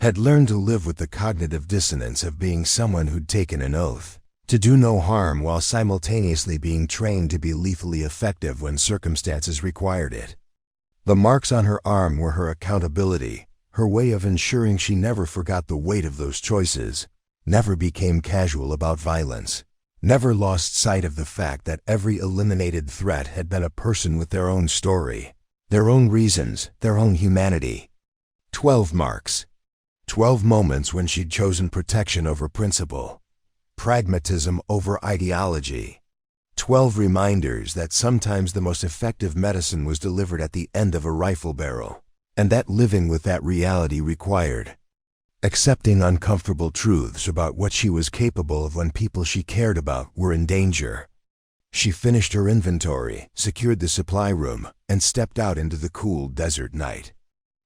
Had learned to live with the cognitive dissonance of being someone who'd taken an oath to do no harm while simultaneously being trained to be lethally effective when circumstances required it. The marks on her arm were her accountability, her way of ensuring she never forgot the weight of those choices, never became casual about violence, never lost sight of the fact that every eliminated threat had been a person with their own story, their own reasons, their own humanity. 12 marks. 12 moments when she'd chosen protection over principle, pragmatism over ideology. 12 reminders that sometimes the most effective medicine was delivered at the end of a rifle barrel, and that living with that reality required accepting uncomfortable truths about what she was capable of when people she cared about were in danger. She finished her inventory, secured the supply room, and stepped out into the cool desert night.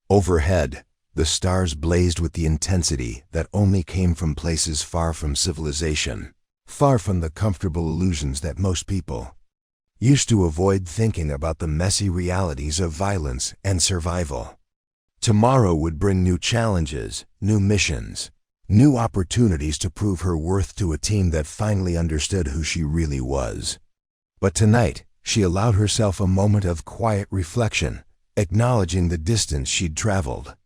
Overhead, the stars blazed with the intensity that only came from places far from civilization, far from the comfortable illusions that most people used to avoid thinking about the messy realities of violence and survival. Tomorrow would bring new challenges, new missions, new opportunities to prove her worth to a team that finally understood who she really was. But tonight, she allowed herself a moment of quiet reflection, acknowledging the distance she'd traveled.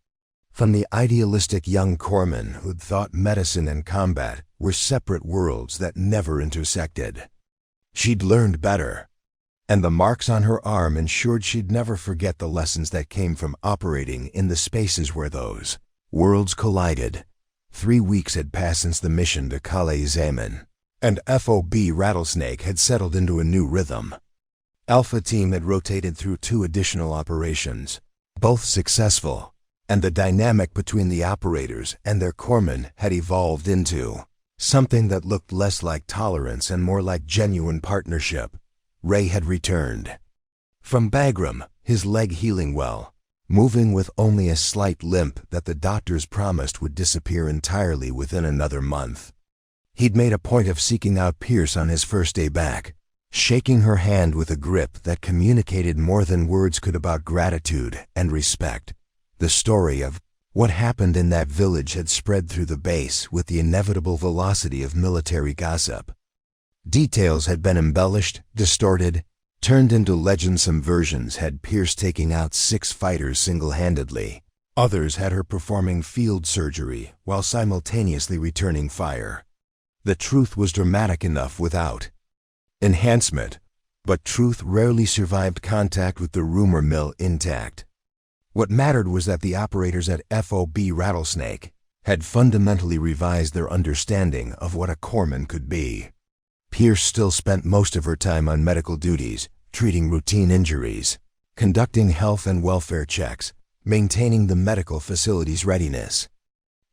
From the idealistic young corpsman who'd thought medicine and combat were separate worlds that never intersected. She'd learned better, and the marks on her arm ensured she'd never forget the lessons that came from operating in the spaces where those worlds collided. 3 weeks had passed since the mission to Calais-Zaman, and FOB Rattlesnake had settled into a new rhythm. Alpha Team had rotated through 2 additional operations, both successful, and the dynamic between the operators and their corpsmen had evolved into something that looked less like tolerance and more like genuine partnership. Ray had returned from Bagram, his leg healing well, moving with only a slight limp that the doctors promised would disappear entirely within another month. He'd made a point of seeking out Pierce on his first day back, shaking her hand with a grip that communicated more than words could about gratitude and respect. The story of what happened in that village had spread through the base with the inevitable velocity of military gossip. Details had been embellished, distorted, turned into legend. Some versions had Pierce taking out 6 fighters single-handedly. Others had her performing field surgery while simultaneously returning fire. The truth was dramatic enough without enhancement, but truth rarely survived contact with the rumor mill intact. What mattered was that the operators at FOB Rattlesnake had fundamentally revised their understanding of what a corpsman could be. Pierce still spent most of her time on medical duties, treating routine injuries, conducting health and welfare checks, maintaining the medical facility's readiness.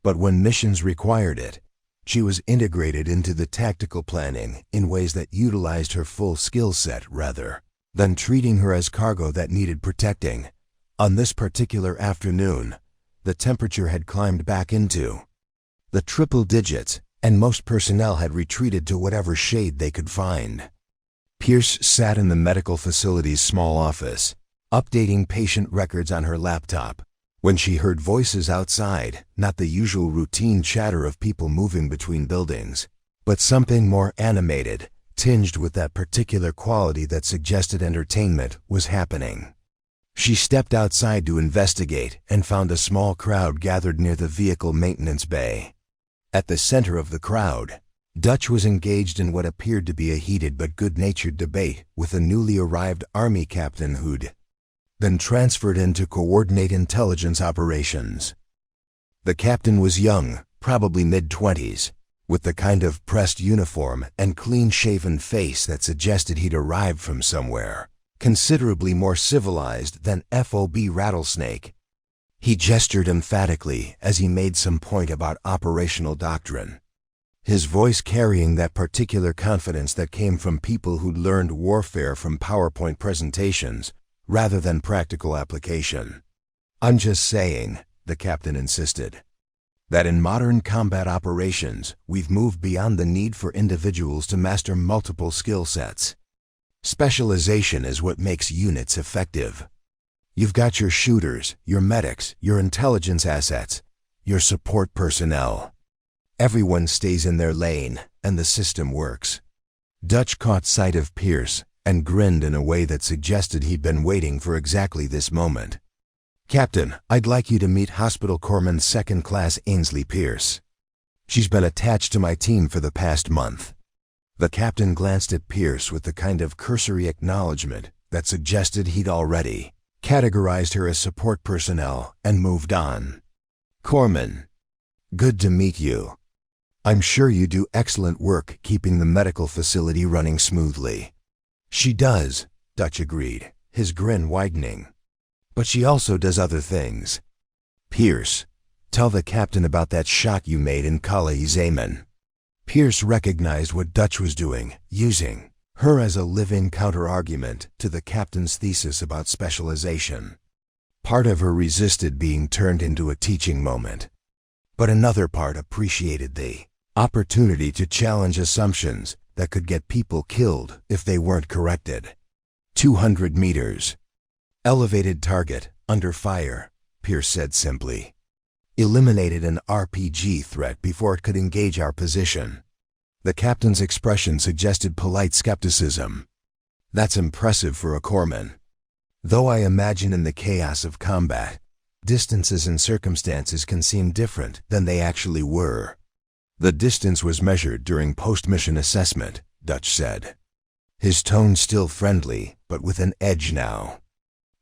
But when missions required it, she was integrated into the tactical planning in ways that utilized her full skill set rather than treating her as cargo that needed protecting. On this particular afternoon, the temperature had climbed back into the triple digits, and most personnel had retreated to whatever shade they could find. Pierce sat in the medical facility's small office, updating patient records on her laptop, when she heard voices outside, not the usual routine chatter of people moving between buildings, but something more animated, tinged with that particular quality that suggested entertainment was happening. She stepped outside to investigate and found a small crowd gathered near the vehicle maintenance bay. At the center of the crowd, Dutch was engaged in what appeared to be a heated but good-natured debate with a newly arrived Army captain who'd been transferred in to coordinate intelligence operations. The captain was young, probably mid-20s, with the kind of pressed uniform and clean-shaven face that suggested he'd arrived from somewhere considerably more civilized than FOB Rattlesnake. He gestured emphatically as he made some point about operational doctrine, his voice carrying that particular confidence that came from people who'd learned warfare from PowerPoint presentations rather than practical application. "I'm just saying," the captain insisted, "that in modern combat operations, we've moved beyond the need for individuals to master multiple skill sets. Specialization is what makes units effective. You've got your shooters, your medics, your intelligence assets, your support personnel. Everyone stays in their lane, and the system works." Dutch caught sight of Pierce and grinned in a way that suggested he'd been waiting for exactly this moment. "Captain, I'd like you to meet Hospital Corpsman 2nd Class Ainsley Pierce. She's been attached to my team for the past month." The captain glanced at Pierce with the kind of cursory acknowledgement that suggested he'd already categorized her as support personnel and moved on. "Corpsman, good to meet you. I'm sure you do excellent work keeping the medical facility running smoothly." "She does," Dutch agreed, his grin widening. "But she also does other things. Pierce, tell the captain about that shot you made in Calais-Zaman." Pierce recognized what Dutch was doing, using her as a living counter-argument to the captain's thesis about specialization. Part of her resisted being turned into a teaching moment, but another part appreciated the opportunity to challenge assumptions that could get people killed if they weren't corrected. 200 meters. Elevated target, under fire, Pierce said simply. Eliminated an RPG threat before it could engage our position. The captain's expression suggested polite skepticism. "That's impressive for a corpsman. Though I imagine in the chaos of combat, Distances and circumstances can seem different than they actually were. The distance was measured during post-mission assessment, Dutch said. His tone still friendly, but with an edge now.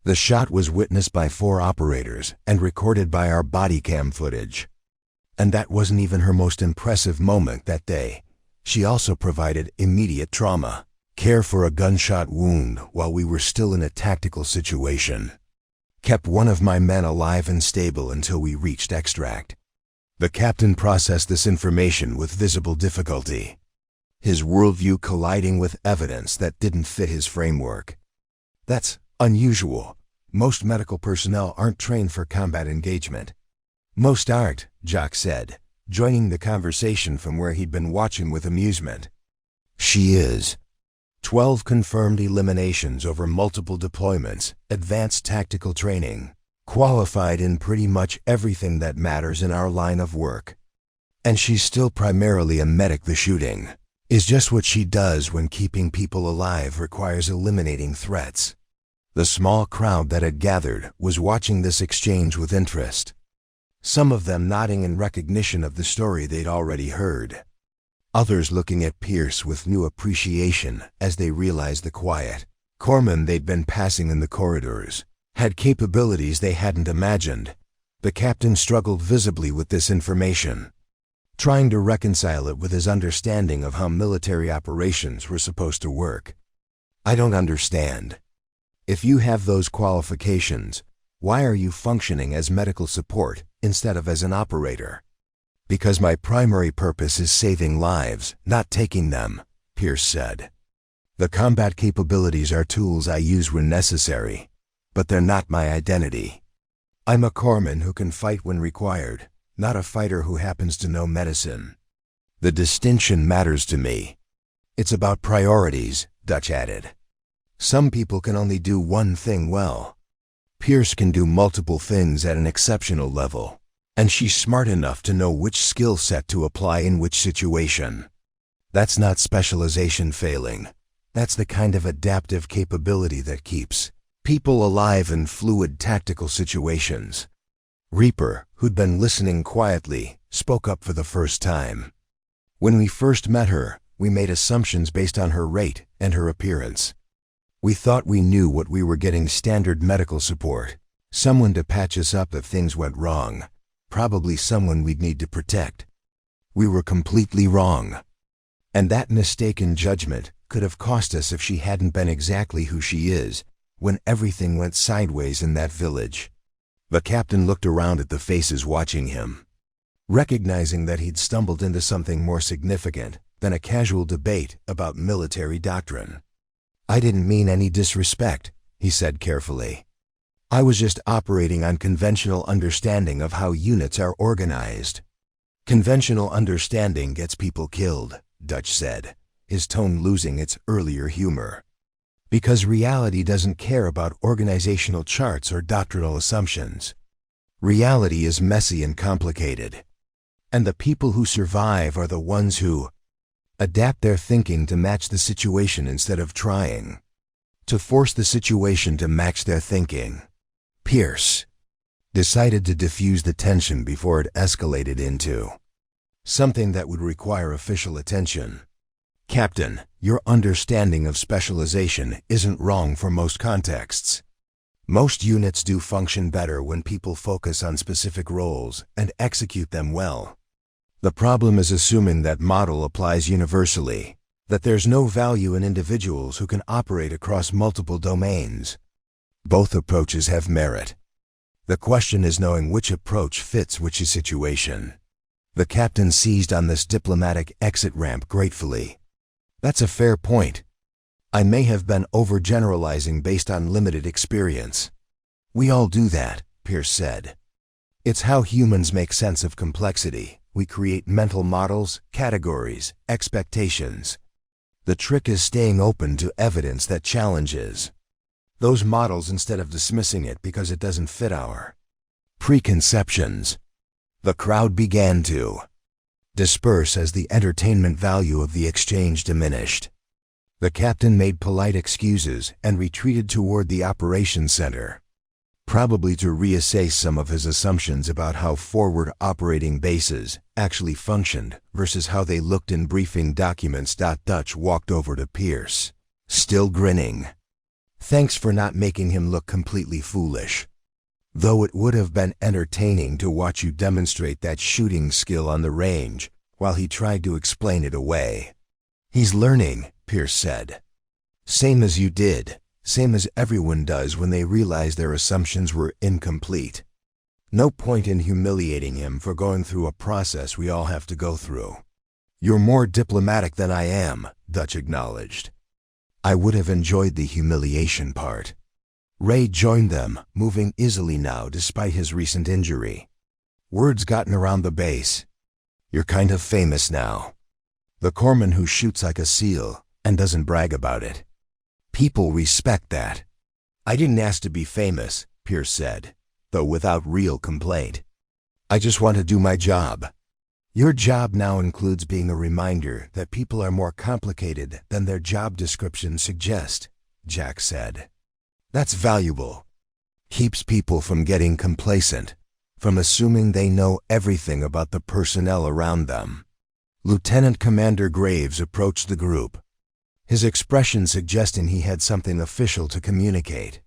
The shot was witnessed by 4 operators and recorded by our body cam footage. And that wasn't even her most impressive moment that day. She also provided immediate trauma, care for a gunshot wound while we were still in a tactical situation. Kept one of my men alive and stable until we reached extract. The captain processed this information with visible difficulty, his worldview colliding with evidence that didn't fit his framework. That's unusual. Most medical personnel aren't trained for combat engagement. Most aren't, Jock said, joining the conversation from where he'd been watching with amusement. She is. 12 confirmed eliminations over multiple deployments, advanced tactical training, qualified in pretty much everything that matters in our line of work. And she's still primarily a medic. The shooting is just what she does when keeping people alive requires eliminating threats. The small crowd that had gathered was watching this exchange with interest, some of them nodding in recognition of the story they'd already heard. Others looking at Pierce with new appreciation as they realized the quiet corpsman they'd been passing in the corridors had capabilities they hadn't imagined. The captain struggled visibly with this information, trying to reconcile it with his understanding of how military operations were supposed to work. I don't understand. If you have those qualifications, why are you functioning as medical support instead of as an operator? Because my primary purpose is saving lives, not taking them, Pierce said. The combat capabilities are tools I use when necessary, but they're not my identity. I'm a corpsman who can fight when required, not a fighter who happens to know medicine. The distinction matters to me. It's about priorities, Dutch added. Some people can only do one thing well. Pierce can do multiple things at an exceptional level, and she's smart enough to know which skill set to apply in which situation. That's not specialization failing. That's the kind of adaptive capability that keeps people alive in fluid tactical situations. Reaper, who'd been listening quietly, spoke up for the first time. When we first met her, we made assumptions based on her rate and her appearance. We thought we knew what we were getting: standard medical support, someone to patch us up if things went wrong, probably someone we'd need to protect. We were completely wrong. And that mistaken judgment could have cost us if she hadn't been exactly who she is when everything went sideways in that village. The captain looked around at the faces watching him, recognizing that he'd stumbled into something more significant than a casual debate about military doctrine. I didn't mean any disrespect, he said carefully. I was just operating on conventional understanding of how units are organized. Conventional understanding gets people killed, Dutch said, his tone losing its earlier humor. Because reality doesn't care about organizational charts or doctrinal assumptions. Reality is messy and complicated. And the people who survive are the ones who adapt their thinking to match the situation instead of trying to force the situation to match their thinking. Pierce decided to diffuse the tension before it escalated into something that would require official attention. Captain, your understanding of specialization isn't wrong for most contexts. Most units do function better when people focus on specific roles and execute them well. The problem is assuming that model applies universally, that there's no value in individuals who can operate across multiple domains. Both approaches have merit. The question is knowing which approach fits which situation. The captain seized on this diplomatic exit ramp gratefully. That's a fair point. I may have been overgeneralizing based on limited experience. We all do that, Pierce said. It's how humans make sense of complexity. We create mental models, categories, expectations. The trick is staying open to evidence that challenges those models instead of dismissing it because it doesn't fit our preconceptions. The crowd began to disperse as the entertainment value of the exchange diminished. The captain made polite excuses and retreated toward the operations center, probably to reassess some of his assumptions about how forward operating bases actually functioned versus how they looked in briefing documents. Dutch walked over to Pierce, still grinning. Thanks for not making him look completely foolish. Though it would have been entertaining to watch you demonstrate that shooting skill on the range while he tried to explain it away. He's learning, Pierce said. Same as you did. Same as everyone does when they realize their assumptions were incomplete. No point in humiliating him for going through a process we all have to go through. You're more diplomatic than I am, Dutch acknowledged. I would have enjoyed the humiliation part. Ray joined them, moving easily now despite his recent injury. Word's gotten around the base. You're kind of famous now. The corpsman who shoots like a seal and doesn't brag about it. People respect that. I didn't ask to be famous, Pierce said, though without real complaint. I just want to do my job. Your job now includes being a reminder that people are more complicated than their job descriptions suggest, Jack said. That's valuable. Keeps people from getting complacent, from assuming they know everything about the personnel around them. Lieutenant Commander Graves approached the group, his expression suggesting he had something official to communicate.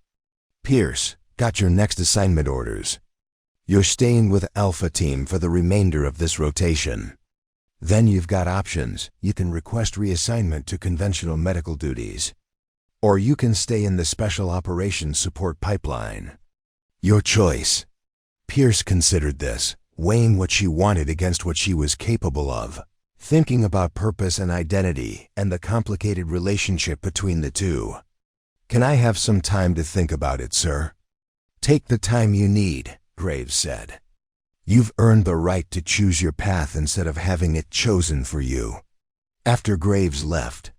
Pierce, got your next assignment orders. You're staying with Alpha Team for the remainder of this rotation. Then you've got options. You can request reassignment to conventional medical duties. Or you can stay in the Special Operations Support pipeline. Your choice. Pierce considered this, weighing what she wanted against what she was capable of, thinking about purpose and identity and the complicated relationship between the two. Can I have some time to think about it, sir? Take the time you need, Graves said. You've earned the right to choose your path instead of having it chosen for you. After Graves left,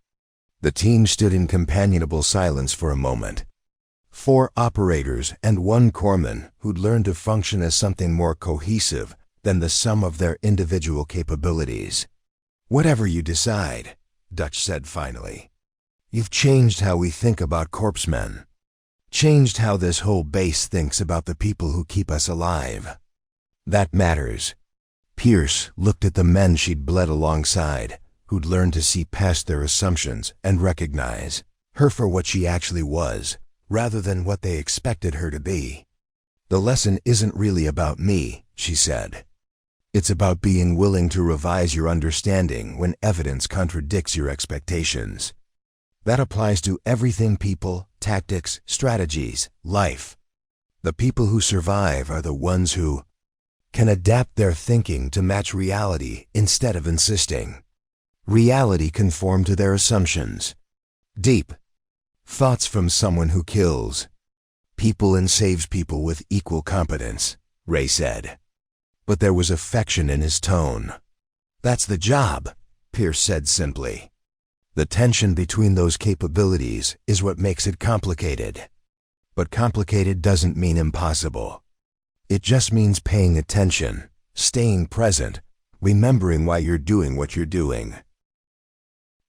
the team stood in companionable silence for a moment. 4 operators and 1 corpsman who'd learned to function as something more cohesive than the sum of their individual capabilities. Whatever you decide, Dutch said finally. You've changed how we think about corpsmen. Changed how this whole base thinks about the people who keep us alive. That matters. Pierce looked at the men she'd bled alongside, who'd learned to see past their assumptions and recognize her for what she actually was, rather than what they expected her to be. The lesson isn't really about me, she said. It's about being willing to revise your understanding when evidence contradicts your expectations. That applies to everything: people, tactics, strategies, life. The people who survive are the ones who can adapt their thinking to match reality instead of insisting reality conform to their assumptions. Deep thoughts from someone who kills people and saves people with equal competence, Ray said. But there was affection in his tone. That's the job, Pierce said simply. The tension between those capabilities is what makes it complicated. But complicated doesn't mean impossible. It just means paying attention, staying present, remembering why you're doing what you're doing.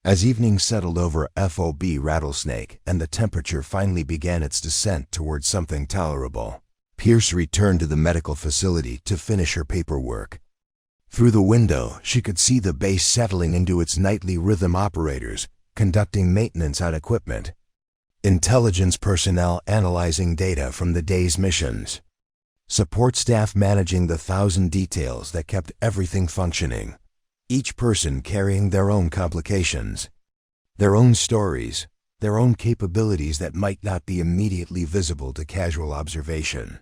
As evening settled over FOB Rattlesnake and the temperature finally began its descent towards something tolerable, Pierce returned to the medical facility to finish her paperwork. Through the window, she could see the base settling into its nightly rhythm: operators conducting maintenance on equipment, intelligence personnel analyzing data from the day's missions, support staff managing the 1,000 details that kept everything functioning, each person carrying their own complications, their own stories, their own capabilities that might not be immediately visible to casual observation.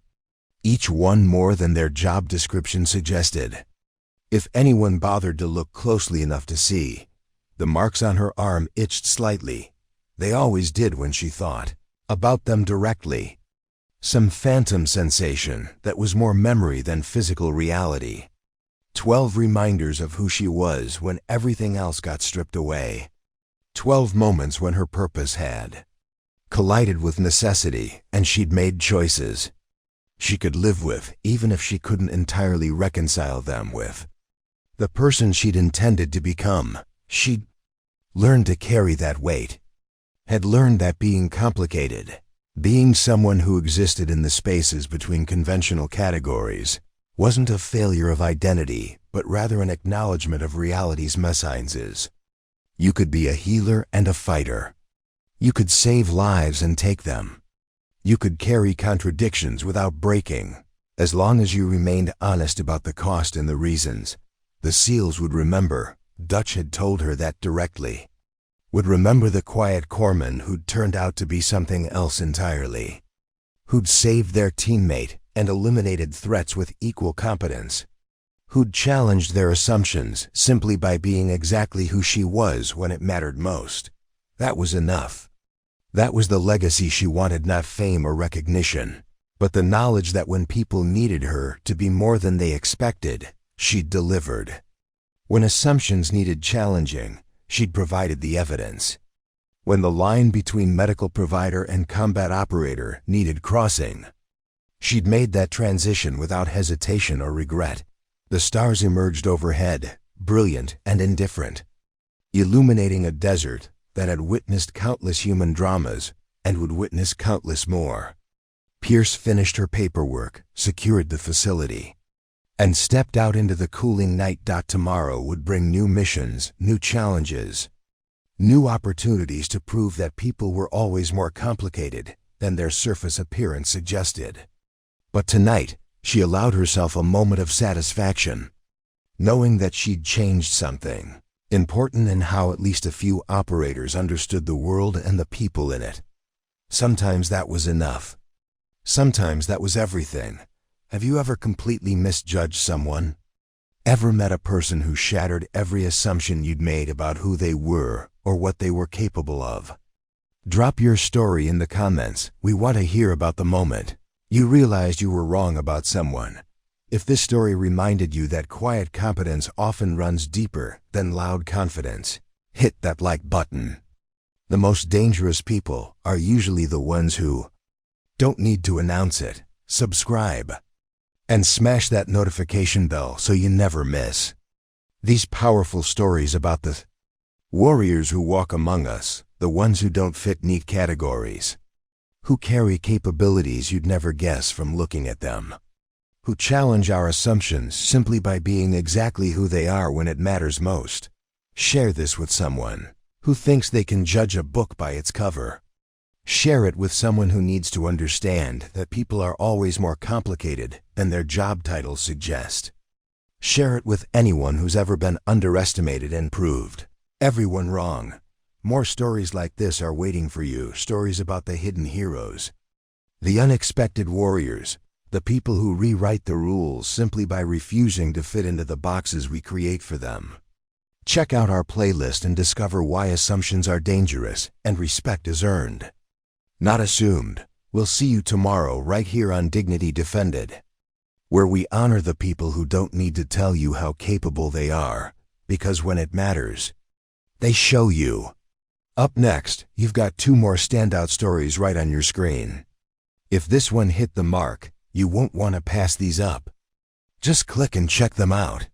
Each one more than their job description suggested. If anyone bothered to look closely enough to see, the marks on her arm itched slightly. They always did when she thought about them directly. Some phantom sensation that was more memory than physical reality. 12 reminders of who she was when everything else got stripped away. 12 moments when her purpose had collided with necessity and she'd made choices she could live with, even if she couldn't entirely reconcile them with the person she'd intended to become. She'd learned to carry that weight, had learned that being complicated Being someone who existed in the spaces between conventional categories wasn't a failure of identity, but rather an acknowledgement of reality's messines. You could be a healer and a fighter. You could save lives and take them. You could carry contradictions without breaking. As long as you remained honest about the cost and the reasons, the SEALs would remember. Dutch had told her that directly. Would remember the quiet corpsman who'd turned out to be something else entirely. Who'd saved their teammate and eliminated threats with equal competence. Who'd challenged their assumptions simply by being exactly who she was when it mattered most. That was enough. That was the legacy she wanted, not fame or recognition, but the knowledge that when people needed her to be more than they expected, she'd delivered. When assumptions needed challenging, she'd provided the evidence. When the line between medical provider and combat operator needed crossing, she'd made that transition without hesitation or regret. The stars emerged overhead, brilliant and indifferent, illuminating a desert that had witnessed countless human dramas and would witness countless more. Pierce finished her paperwork, secured the facility, and stepped out into the cooling night. Tomorrow would bring new missions, new challenges, new opportunities to prove that people were always more complicated than their surface appearance suggested. But tonight, she allowed herself a moment of satisfaction, knowing that she'd changed something important in how at least a few operators understood the world and the people in it. Sometimes that was enough. Sometimes that was everything. Have you ever completely misjudged someone? Ever met a person who shattered every assumption you'd made about who they were or what they were capable of? Drop your story in the comments. We want to hear about the moment you realized you were wrong about someone. If this story reminded you that quiet competence often runs deeper than loud confidence, hit that like button. The most dangerous people are usually the ones who don't need to announce it. Subscribe and smash that notification bell so you never miss these powerful stories about the warriors who walk among us, the ones who don't fit neat categories, who carry capabilities you'd never guess from looking at them, who challenge our assumptions simply by being exactly who they are when it matters most. Share this with someone who thinks they can judge a book by its cover. Share it with someone who needs to understand that people are always more complicated than their job titles suggest. Share it with anyone who's ever been underestimated and proved everyone wrong. More stories like this are waiting for you, stories about the hidden heroes, the unexpected warriors, the people who rewrite the rules simply by refusing to fit into the boxes we create for them. Check out our playlist and discover why assumptions are dangerous and respect is earned, not assumed. We'll see you tomorrow right here on Dignity Defended, where we honor the people who don't need to tell you how capable they are, because when it matters, they show you. Up next, you've got 2 more standout stories right on your screen. If this one hit the mark, you won't want to pass these up. Just click and check them out.